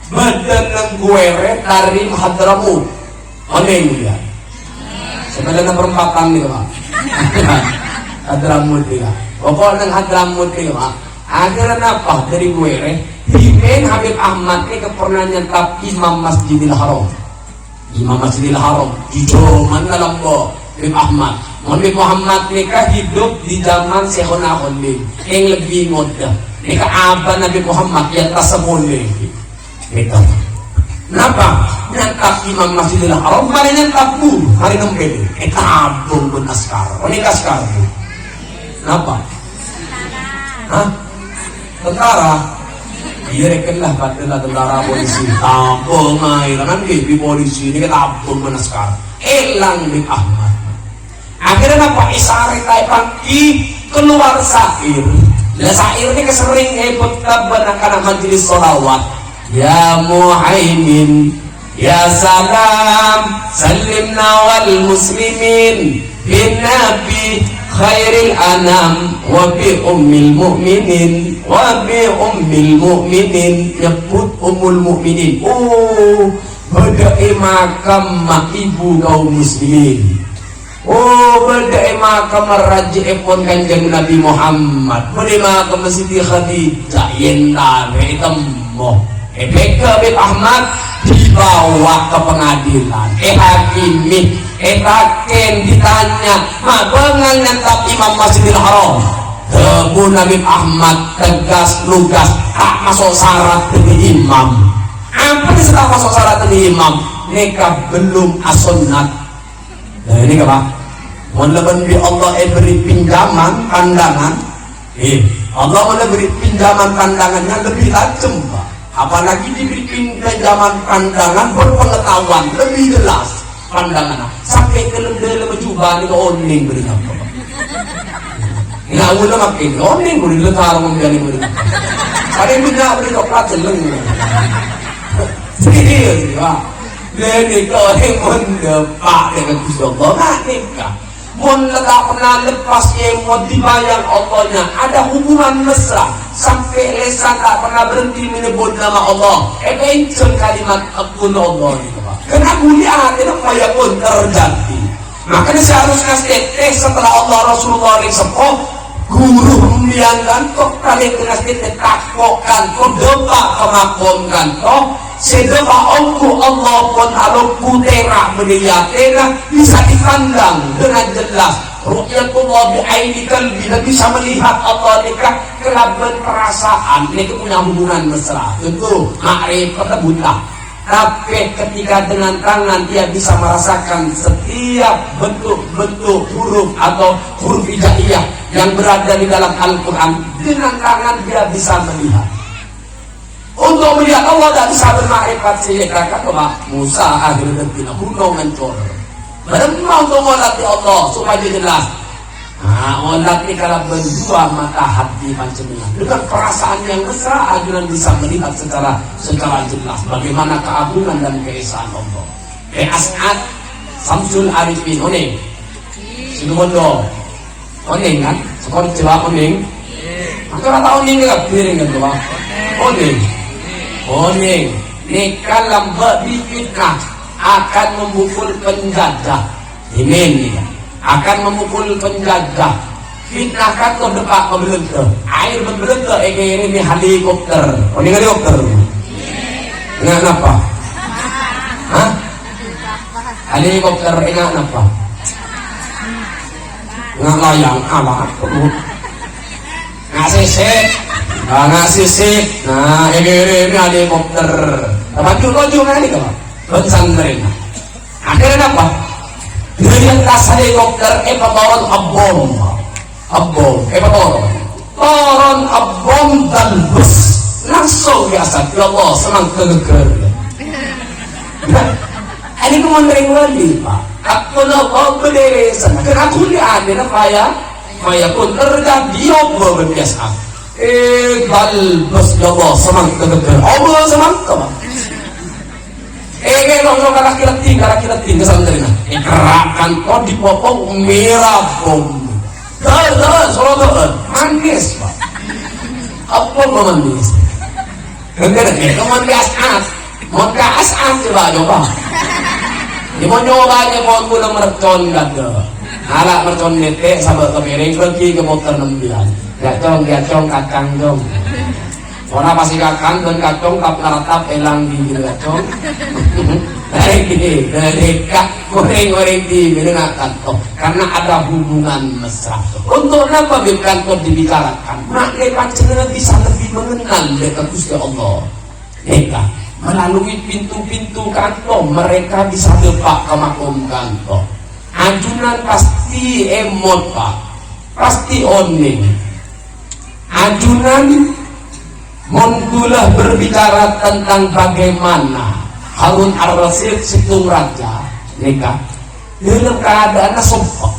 bedeneng guere dari Hadramut. Oneng dia. Sebenarnya perempatan nih pak. Hadramut dia. Pokoknya Hadramut dia pak. Akhirnya apa dari guere? Himen Habib Ahmad ini pernah nyentap Imam Masjidil Haram. Imam Masjidil Haram. Hijau mana lambo. Habib Ahmad. Habib Muhammad nikah hidup di zaman Syekhona Khalil yang lebih muda. Nikah abah Nabi Muhammad yang tasaboleh. Gitu. Kenapa? Nyantap Imam Masjidil Haram, mari nyantap bu, mari nempel. Tabung pun askar. Ini askar bu. Kenapa? Hah? Tentara. Iya rekenlah padahal tentara polisi. Tabung air kan di polisi ini tabung pun askar. Elang Habib Ahmad. Akhirnya apa? Isari pagi keluar sair. Lah sair ini kesering hebut taban majelis sholawat. Ya Muhaimin, ya Salam, Salimna wal Muslimin, bin Nabi khairil anam, wa bi ummil mu'minin, wa bi ummil mu'minin, nyebut ummul mu'minin. Oh, badai makam mak ibu kaum muslimin. Oh, badai makam raja epon kanjeng Nabi Muhammad. Badai makam Siti Khadijah yentar temmo. BK Habib Ahmad dibawa ke pengadilan. Hakimi, hakim ditanya, bengal nyantap Imam Masjidil Haram. Tebu Habib Ahmad tegas lugas, tak masuk syarat demi imam. Apa sih tak masuk syarat demi imam? Nikah belum asunat. Nah ini apa? Walaupun bi Allah beri pinjaman pandangan, Allah beri pinjaman pandangannya lebih tajam pak. Apalagi diberi pinjaman pandangan berpengetahuan lebih jelas pandangan sampai ke lembaga mencoba ni ke oning beri apa nggak boleh makin oning beri letar menjadi beri ada yang tidak beri coklat jeleng serius ya jadi kau yang mendepak dengan Gusti Allah nggak nikah mun tak pernah lepas yang mau dibayang Allahnya ada hubungan mesra sampai lesan tak pernah berhenti menyebut nama Allah kenceng kalimat akun Allah karena mulia tidak payah pun terjadi makanya seharusnya setelah setelah Allah Rasulullah sepuh guru membiangkan kok kalian kena setelah takpokan kok depak kemakonkan kok sedeba Allah pun kalau putera meniyatena bisa dipandang dengan jelas ru'yatullah bi'aini qalbi bisa melihat Allah nikah kelaban perasaan ini punya hubungan mesra tentu ma'rifat buta tapi ketika dengan tangan dia bisa merasakan setiap bentuk-bentuk huruf atau huruf hijaiyah yang berada di dalam Al-Quran dengan tangan dia bisa melihat. Untuk melihat Allah tidak bisa bermakrifat sehingga kata Musa akhirnya tidak gunung mencor. Beremah untuk melatih Allah supaya jelas. Nah, melatih kalau berdua mata hati panjenengan dengan perasaan yang mesra akhirnya bisa melihat secara jelas bagaimana keagungan dan keesaan Allah. As'ad Samsul Arifin oning. Sinumondo oning kan? Sekolah jawab oning. Aku rata oning kan piring kan tuh. Oning. Oning, nikah lambat difitnah akan memukul penjajah. Ini akan memukul penjajah. Fitnah kan kau depak kebelentuh. Air berbelentuh. Ini helikopter. Ini helikopter. Ingat apa? Hah? Helikopter ingat apa? Ingat layang apa? Ngasih set. Ngasih sip, nah ini helikopter. Baju ini kan? Pesantren. Akhirnya apa? Dengan tas helikopter, petoron abom, petoron abom dan bus. langsung biasa ya Allah senang kegeger. Ini kemandring wali Pak. Aku nak berdiri sana. Karena aku lihat dia kaya pun terjadi apa biasa. Balbas ya Allah senang kegeger. Allah senang kemana? Kalau laki-laki kesantrinya. Gerakan kau dipotong merah bom. Dah, soalnya manis Pak. Apa manis? Kemudian as. Mau as coba. Di mau nyobanya mau guna mercon gado. Alat mercon nete sahabat kepiring pergi ke motor 6 bulan. Gacong kacang dong. Orang pasti kacang dan kacang kap naratap elang di gacong. Dari goreng di mana kantor karena ada hubungan mesra. Untuk apa kantor dibicarakan? Makanya panjenengan bisa lebih mengenal dekat Gusti Allah. Mereka melalui pintu-pintu kantor mereka bisa depak ke makom kantor. Ajunan pasti emot Pak, pasti oning. Ajunan Montulah berbicara tentang bagaimana Harun ar-Rasyid Situng Raja nikah dalam keadaan sombong,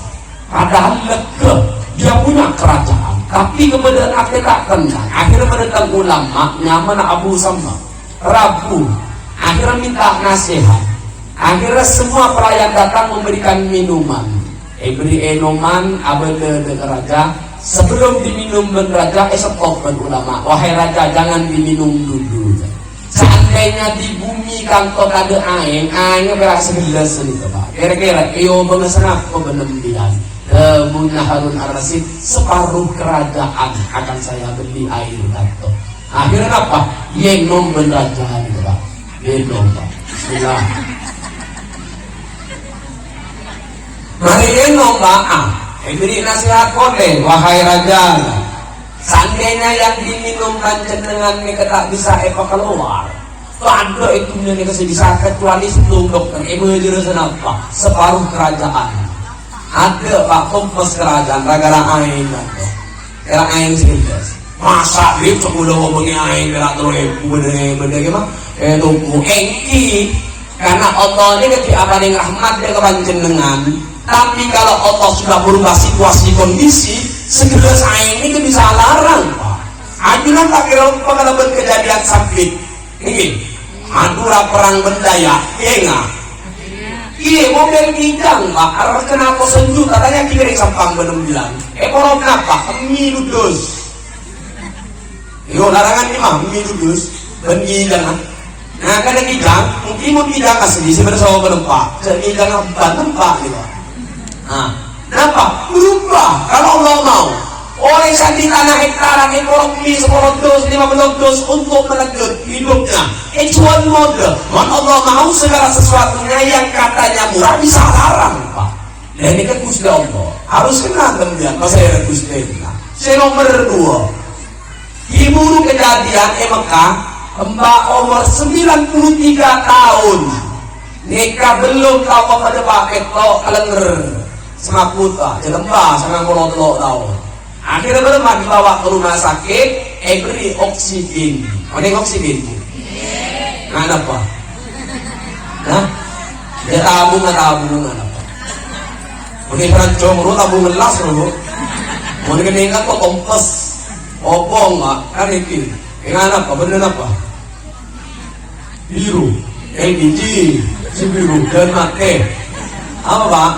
padahal lega dia punya kerajaan, tapi kemudian akhirnya tak tenang. Akhirnya mendatang ulama nyaman Abu Sama Rabu, akhirnya minta nasihat. Akhirnya semua pelayan datang memberikan minuman. Beri minuman abad raja. Sebelum diminum ben raja, stop ben ulama. Wahai raja, jangan diminum dulu. Seandainya di bumi kantor ada airnya berasa gelas itu Pak. Kira-kira, iyo mengesan apa benembilan. Punya Harun ar-Rasyid separuh kerajaan akan saya beli air kantor. Akhirnya apa? Yenom ben raja itu Pak. Yenom Pak. Bismillah. Mari yenom Pak. Beri nasihat kode, wahai raja. Seandainya yang diminumkan jenengan ini tak bisa keluar, ada itu yang kasih bisa kecuali sebelum dokter emergency apa separuh kerajaan. Ada Pak kompos kerajaan gara-gara air atau gara air serius. Masa dia cukup ngomongin air gara terus benda gimana? Tunggu engki karena Allah ini ketika apa yang rahmat dia kepada jenengan. Tapi kalau Allah sudah berubah situasi kondisi, segelas air ini bisa larang Pak. Ajunan tak kira pengalaman kejadian sakit ini Madura perang bendaya enggak iya mobil kijang Pak. Arah kenapa senju katanya kiri sampang benem bilang korom kenapa minudus yo larangan ini mah minudus ben kijang. Nah kada kijang mungkin mau kijang asli sebenarnya benem Pak kijang bantem Pak gitu. Nah, kenapa? Berubah kalau Allah mau. Oleh di tanah hektaran ekonomi 10 dos, 50 dos untuk melanjut hidupnya. Cuan mode. Man Allah mau segala sesuatunya yang katanya murah bisa larang Pak. Dan ini kan Gusti Allah. Harus kenal kemudian. Masa ya Gusti Allah. Saya nomor 2. Hiburu kejadian Mekah. Mbak umur 93 tahun. Nikah belum tahu pada paket tok kalenger. Semakuta, jelembah, sangat molot-molot tahun. Akhirnya berempat dibawa ke rumah sakit, beri oksigen. Ada oksigen? Nggak ada apa? Nah, dia tabung apa? Udah perancong, lu tabung gelas lu. Mau dikeningkan kok kompes, opong nggak? Kan itu. Nggak apa? Bener apa? Biru, LPG, si biru dan mate. Apa Pak?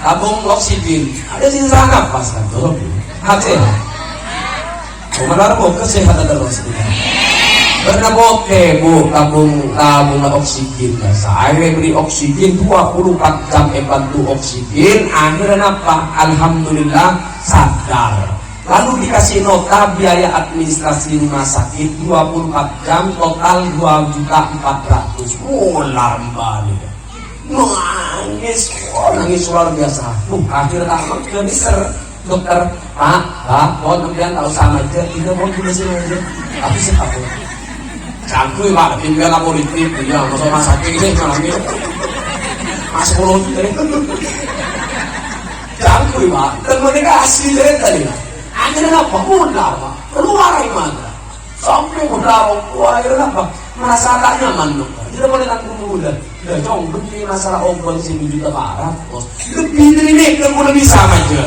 Tabung oksigen, ada sisa nafas kan tuh, hati. Kemudian mau kesehatan terus. Karena boke bu tabung oksigen, saya beri oksigen 24 jam bantu oksigen. Akhirnya apa? Alhamdulillah sadar. Lalu dikasih nota biaya administrasi rumah sakit 24 jam total 2.400.000. Mular balik. Nangis luar biasa. Akhirnya tak ser dokter Pak, mohon kemudian tak usah aja, tidak mau dulu sini aja. Tapi siapa? Cangkuy Pak, pimpinan politik, dia masuk rumah sakit ini nangis. Mas Polo, cangkuy Pak, dan mereka asli dari tadi. Akhirnya apa? Mudah Pak, keluar gimana? Sampai udah wah apa merasa tak nyaman dokter. Tidak boleh tanggung muda. Dah jong begini masalah obat 1 juta barat bos. Lebih dari ini kan mulai bisa aja.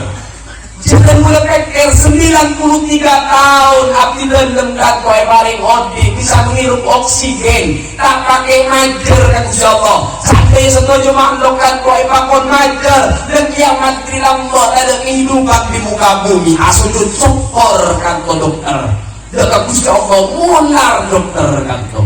Jangan mulai pikir 93 tahun abdi dalam kan kau paling odi bisa menghirup oksigen tak pakai majer kan Gusti Allah. Sampai setuju makhluk kan kau pakon majer dan kiamat di lambot ada kehidupan di muka bumi. Asujud syukur kan kau dokter. Dekat Gusti Allah munar dokter kan kau.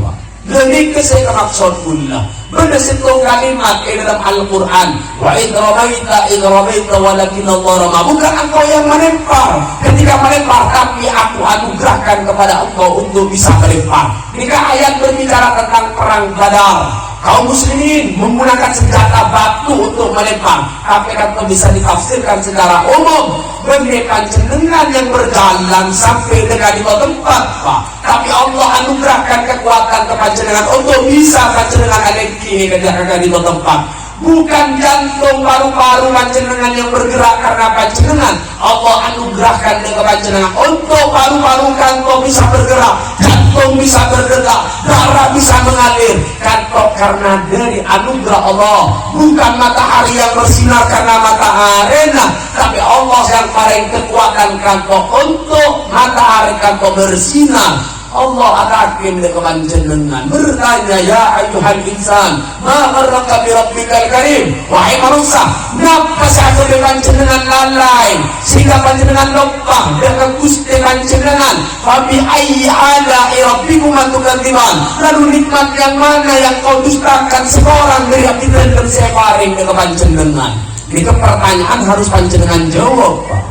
Lebih ke saya maksud pula. Benda situ kalimat di dalam Al-Quran. Wa idramaita walakin Allah rama. Bukan engkau yang melempar ketika melempar, tapi aku anugerahkan kepada engkau untuk bisa melempar. Jika ayat berbicara tentang perang Badar, kaum muslimin menggunakan senjata batu untuk melempar, tapi kan bisa ditafsirkan secara umum. Benda panjenengan yang berjalan sampai dengan di tempat, Pak. Tapi Allah anugerahkan kekuatan ke panjenengan untuk bisa panjenengan aleki kerjakan di tempat. Bukan jantung paru-paru panjenengan yang bergerak karena panjenengan. Allah anugerahkan ke panjenengan untuk paru-paru kanto bisa bergerak, jantung bisa berdetak, darah bisa mengalir. Kanto karena dari anugerah Allah. Bukan matahari yang bersinar karena matahari, tapi Allah yang paling kekuatan kanto untuk matahari kanto bersinar. Allah akan ke panjenengan bertanya, ya ayyuhal insan ma gharraka bi rabbikal karim. Wahai manusia, napa satu de panjenengan lalai sehingga panjenengan lupa dengan Gusti panjenengan. Fa bi ayyi ala rabbikum tukadziban. Lalu nikmat yang mana yang kau dustakan seorang dari abdi dan saya paring ke panjenengan? Ini pertanyaan harus panjenengan jawab, Pak.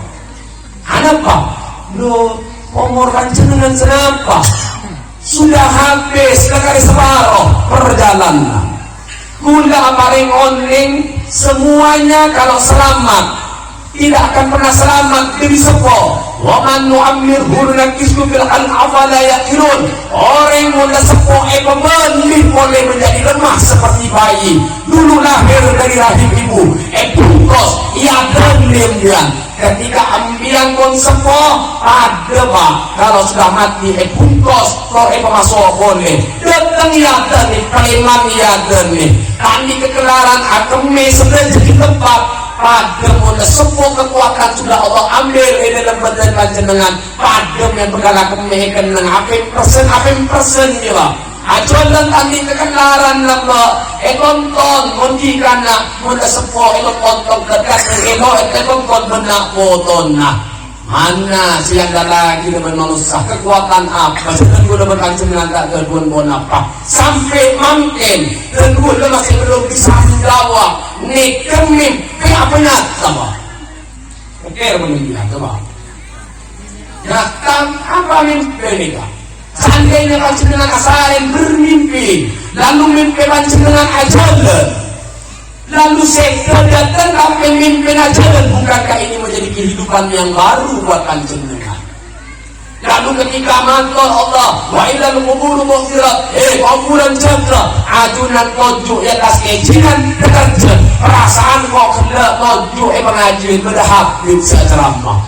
Apa? Lo umur panjenengan senapa? Sudah habis sekali separuh perjalanan. Gula paling oning semuanya kalau selamat tidak akan pernah selamat dari sepo. Wa man nu'ammirhu nakisku fil afala yaqilun. Orang muda sepo pembeli boleh menjadi lemah seperti bayi. Dulu lahir dari rahim ibu, bungkos ia diam. Ketika ambilan pun sepo ada Pak, kalau sudah mati bungkos kalau masuk boleh datang ya nih kalimat ya nih kami kekelaran akemi sudah jadi tempat pada mulai sepo kekuatan sudah Allah ambil di dalam badan panjenengan padam yang berkala kemikan dengan apa persen ya Pak. Ajaran tadi kekelaran lama tonton mundi karena mulai sepo tonton dekat tonton benak foto mana siang lagi dengan manusia kekuatan apa sedang gue berpanjangan tak terbuan apa sampai mungkin dan gue masih belum bisa menjawab nih mimpi apa nyata Pak pikir menimpilah coba nyata apa mimpi nih Kak. Seandainya panjenengan asalin bermimpi lalu mimpi panjenengan ajalan lalu saya datang sampai mimpi ajalan, bukankah ini menjadi kehidupan yang baru buat panjenengan? Lalu ketika mantul Allah wa ilal qubur mughfirat kuburan jaga ajunan toju ya atas kejinan bekerja perasaan kok hendak toju pengajian berhabib ceramah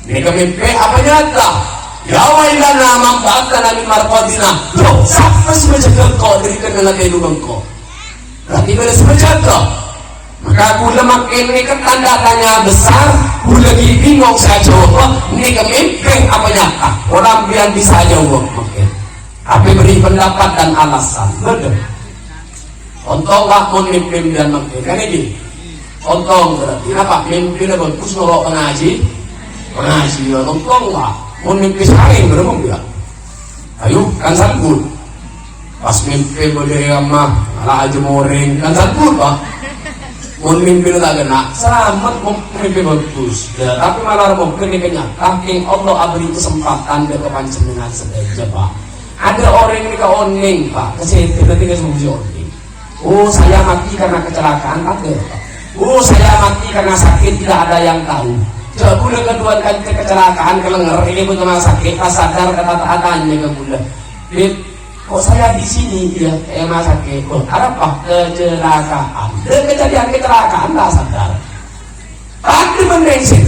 ini kemimpi apa nyata? Ya wailana mamba'atana min marqadina. Loh, siapa sih menjaga kau dari kenangan kehidupan kau? Berarti pada menjaga. Maka aku lemak ini kan tanda tanya besar. Aku lagi bingung saya jawab. Ini kemimpi apa nyata? Orang biar bisa jawab mungkin. Tapi beri pendapat dan alasan. Betul. Contoh lah mau mimpi dan mungkin. Kan ini. Contoh berarti apa? Mimpi dan bagus nolok pengaji. Pengaji ya contoh lah. Mau mimpi saling beremang ya. Ayo kan sabut. Pas mimpi boleh mah ala aja moring kan sabut Pak. Mau mimpi tak kena selamat mau mimpi bagus. Ya, tapi malah mau kena kenyataan Allah beri kesempatan ke panjenengan saja Pak. Ada orang ini keoning Pak. Kesehatan nanti kesehatan oning. Oh saya mati karena kecelakaan tak ada Pak. Oh saya mati karena sakit tidak ada yang tahu. Coba kedua kali kecelakaan kelenger ini pun cuma sakit pas sadar kata-katanya ke bunda. Kok saya di sini ya emang sakit. Oh apa kecelakaan? Dan kejadian kecelakaan tak sadar. Tapi mendengar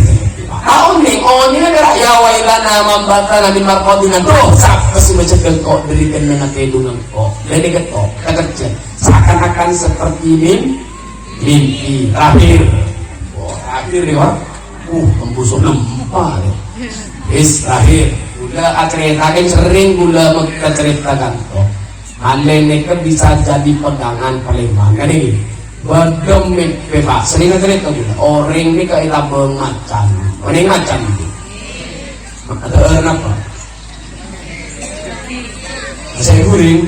kau nih oni na yaway lana mambata namin markodingan to sa kasi macam kok berikan na natulungan ko jadi ketok kerja seakan-akan seperti mimpi terakhir ya membusuk lempar terakhir gula ceritakan sering gula menceritakan to aneh bisa jadi pegangan Palembang kan ini bergemit bebas sering cerita gula orang ini kayak bengacan mending macan itu ada apa saya guring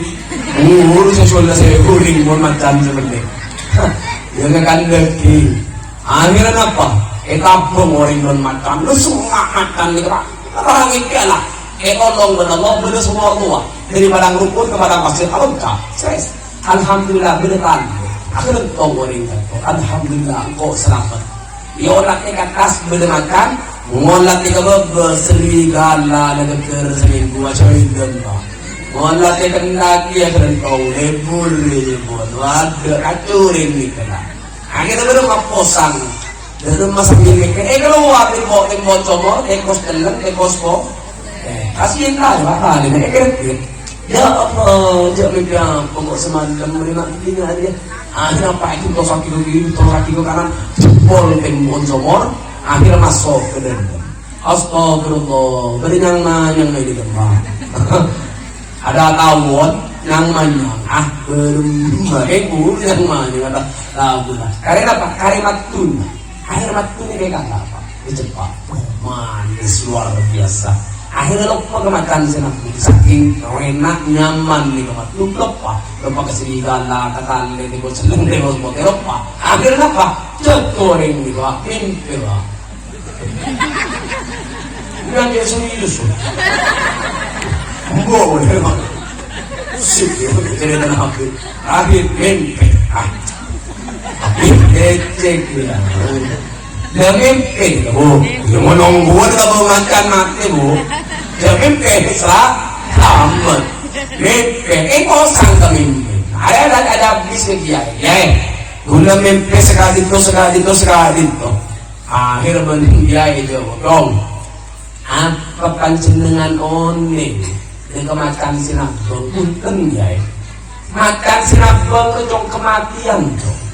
urus sesuatu saya guring mau macan sebenarnya ya kan lagi akhirnya apa tabung orang non macan lu semua macan nih orang itu lah tolong Allah bener semua tua dari padang rumput ke padang pasir kalau enggak stres alhamdulillah beneran akhirnya tolong orang itu alhamdulillah kok selamat ya orang yang atas beneran ngolat ni serigala nagkakir seminggu macam itu ngolat ni lagi akan kau lebur waduh kacurin ni kena akhirnya baru maposang dari masa ini keluar di bawah comor ekos telan ekos po kasihin tayo akali na ekret ya apa jangan pokok semalam menerima tinggal dia kenapa itu tosak kilo kanan jempol tembon comor akhirnya masuk ke dalam astagfirullah beri yang di tempat ada tawon yang manyang belum ibu yang manyang ada tahu lah karena apa kalimat tun ini kayak apa cepat manis luar biasa akhirnya lupa kemakan senang saking enak nyaman nih kemat lupa keserigala katale di bos seleng di bos bote lupa akhirnya apa cetoreng nih pak mimpi pak yang dia serius boleh pak sih jadi dan akhir mimpi cek ya dia mimpi bu yang menungguan kalau makan mati bu dia mimpi selamat mimpi kosong ke mimpi ada bisnis dia ya guna mimpi sekali itu akhir bening dia itu dong apa panjenengan oning dan kemakan sinabang punten ya makan sinabang kejong kematian tuh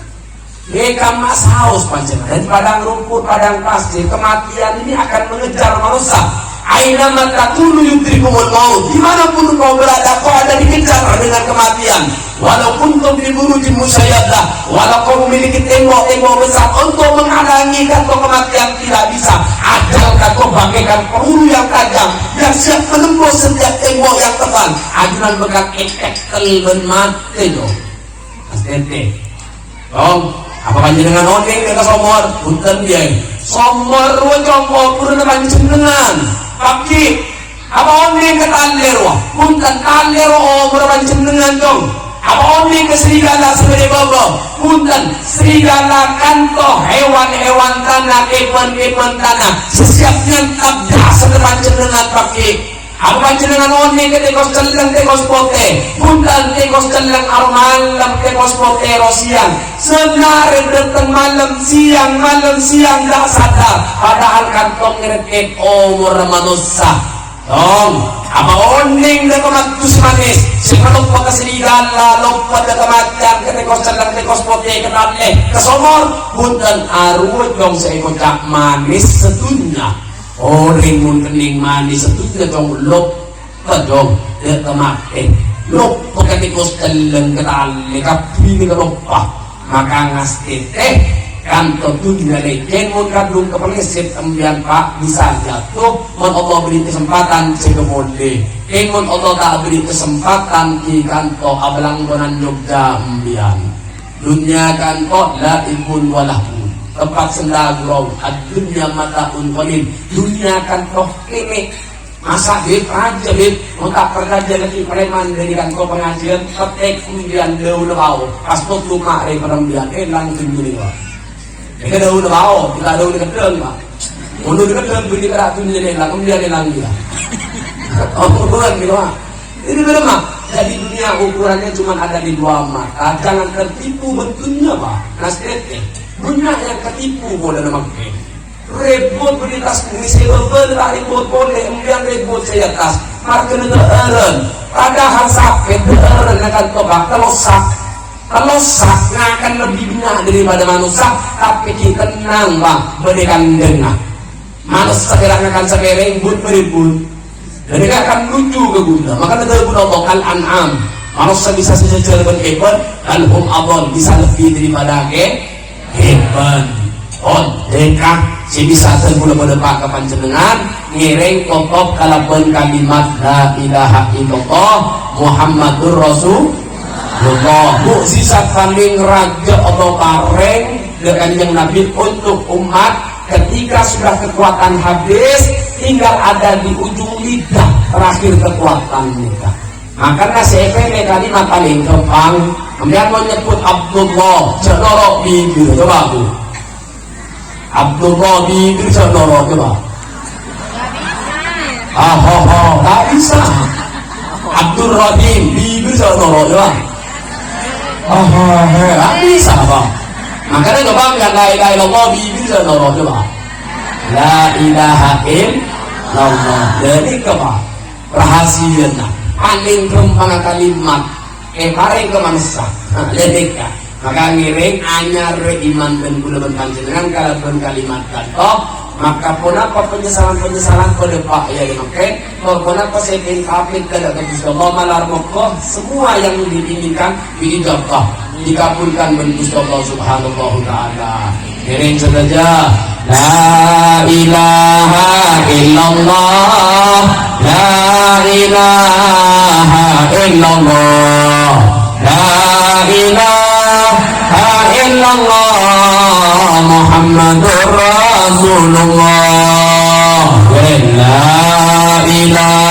mereka mas haus panjenengan dan padang rumput padang pasir kematian ini akan mengejar manusia aina mata tulu yudrikumul maut dimanapun kau berada kau ada dikejar dengan kematian walaupun kau diburujin musyayadah walau kau memiliki tembok-tembok besar untuk menghalangi kau kematian tidak bisa ajalkan kau bagaikan peluru yang tajam yang siap menembus setiap tembok yang tebal ajunan bekat ekkel bermati dong astente dong apa panjenengan oning mereka somor punten dia somor wajongko purna panjenengan Pakki apa oning ke taler wah punten taler omor panjenengan dong apa oning ke serigala sebagai bobo punten serigala kanto hewan-hewan tanah kepen tanah sesiap nyantap dasar panjenengan pakki apa panjenengan oning ke tekos celeng tekos pote punten tekos celeng malam tekos pote rosian senare datang malam siang dah sadar padahal kantong ngerekek umur manusia dong apa oning na kematus manis siapa lupa keserigala lupa na kematian ketekos celeng tekos pote kesomor punten arwah dong seekor cak manis sedunia orang mun kening manis setuju dong lupa dong dia kemati lupa ketikos teleng ketali kapini ke lupa maka ngasih kantor dunia legend mun kadung kepeleset embian pak bisa jatuh mun Allah beri kesempatan sekemode mun Allah tak beri kesempatan di kantor abelang bonan Jogja embian dunia kantor la ibun walahu tempat sendagurau dunia mata unqalil dunia kan toh klinik masa duit aja duit mau tak pernah jadi preman dari kantor pengajian petek kemudian daun bau pas pot luka dari perembian langsung gini pak mereka daun bau kita daun kedeng pak mundur kedeng beri keratun jadi kemudian hilang dia bukan gitu pak ini benar pak jadi dunia ukurannya cuma ada di dua mata jangan tertipu bentuknya pak nasdete dunia yang ketipu boleh nama ribut beritas ngisi bebel tak ribut boleh kemudian ribut saya tas maka negeren padahal sakit negeren akan tobak kalau sak akan lebih banyak daripada manusia tapi kita tenang bang berikan dengar manusia sekarang akan sekereng beribut dan dia akan lucu ke guna maka negeren Allah al-an'am manusia bisa sejajar dengan hebat dan abon bisa lebih daripada hebat dekat si bisa terguna pada pak kepanjenengan ngiring kokop kalaban kalimat la ilaha illallah Muhammadur Rasulullah mukjizat paling raja atau pareng dengan yang Nabi untuk umat ketika sudah kekuatan habis tinggal ada di ujung lidah terakhir kekuatan lidah makanya CFP kalimat paling gampang kemudian menyebut Abdullah cenorok bibir coba bu Abdullah bibir cenorok coba tak bisa Abdul Rahim bibir cenorok coba tak bisa bang makanya coba yang la ilaha illallah bibir cenorok coba la ilaha illallah jadi coba rahasianya paling gampang kalimat paling kemanusia jadi maka ngiring anyar iman dan gula panjenengan kalaupun kalimat kanto maka pun apa penyesalan pada pak ya oke pun apa sedih kapit kada Gusti Allah malar mokoh semua yang diinginkan diijabah dikabulkan oleh Gusti Allah Subhanahu wa taala ngiring saja la ilaha illallah la ilaha illallah la ilaha illallah Muhammadur Rasulullah la ilaha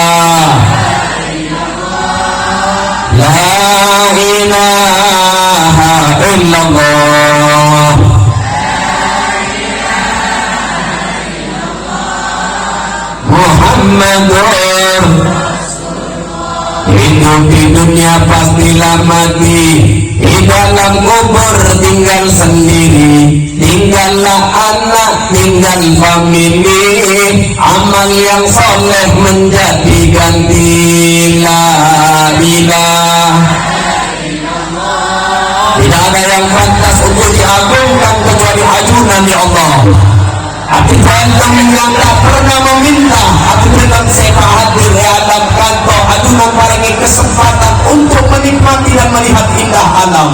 illallah Muhammadur hidup di dunia pastilah mati di dalam kubur tinggal sendiri tinggallah anak tinggal famili amal yang soleh menjadi ganti la ilaha tidak ada yang pantas untuk diagungkan kecuali ajunan ya Allah hati berantem yang tak pernah meminta hati berantem sepa hadir hadap kantor ajunan paringi kesempatan untuk menikmati dan melihat indah alam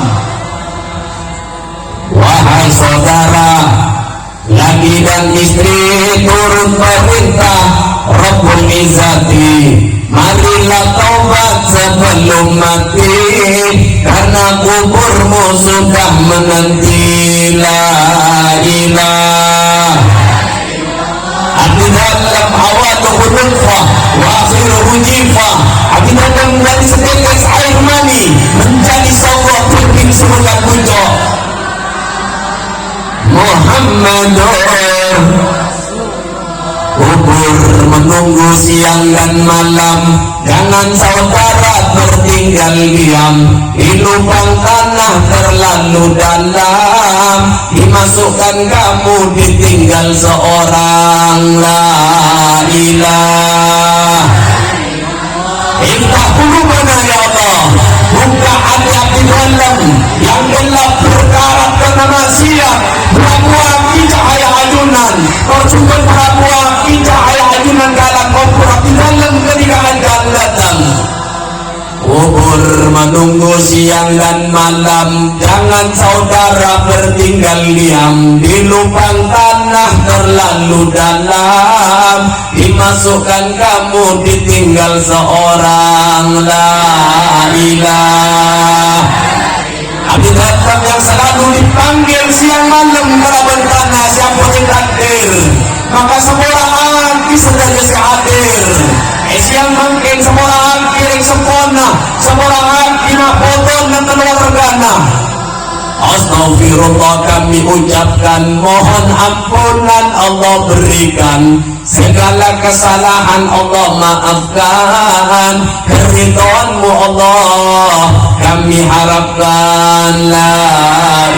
wahai saudara laki dan istri turut perintah Rabbul Izzati marilah taubat sebelum mati karena kuburmu sudah menanti la ilaha Abdi dalam awal nufah wa akhiruhu jifah Abdi dalam menjadi setetes air mani menjadi sogok pimpin surga pujo Muhammadur kubur menunggu siang dan malam jangan saudara tertinggal diam di lubang tanah terlalu dalam dimasukkan kamu ditinggal seorang la ilaha iftah qulubana ya Allah buka hati di dalam yang gelap berkarat karena maksiat beramu api cahaya ajunan percuma beramu api cahaya ajunan dalam kubur di dalam kenikaan dan datang kubur menunggu siang dan malam jangan saudara bertinggal diam di lubang tanah terlalu dalam dimasukkan kamu ditinggal seorang la ilaha Abdi datang yang selalu dipanggil siang malam kalaban tanah siapa yang takdir maka semua hati sedang hadir siang mungkin semua hati yang sempurna semua hati mahfudun dan keluargana Astaghfirullah kami ucapkan mohon ampunan Allah berikan segala kesalahan Allah maafkan keridhaanmu Allah kami harapkan la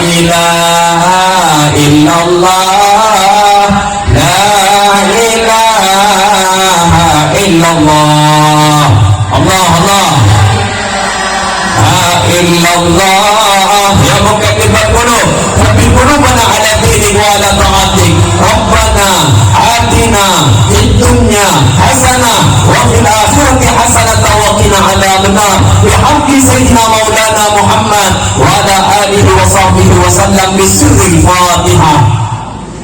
ilaha illallah la wasallam bisirril Fatihah.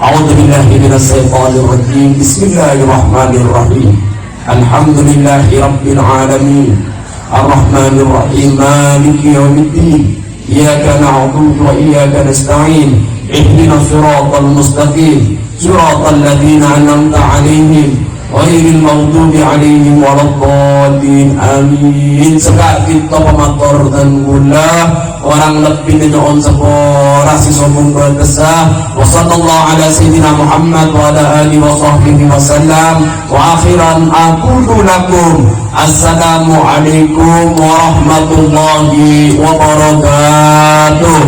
A'udzu billahi minasy syaithanir rajim. Bismillahirrahmanirrahim. Alhamdulillahi rabbil alamin. Arrahmanir rahim. Maliki yaumiddin. Iyyaka na'budu wa iyyaka nasta'in. Ihdinas siratal mustaqim. Siratal ladzina an'amta 'alaihim ghairil maghdubi 'alaihim waladdallin. Amin. Segala kita pematur dan gula orang lebih nyoon sepora si sombong berkesah. Wa sallallahu ala sayyidina Muhammad wa ala alihi wa sahbihi wa sallam. Wa akhiran aqulu lakum assalamu alaikum warahmatullahi wabarakatuh.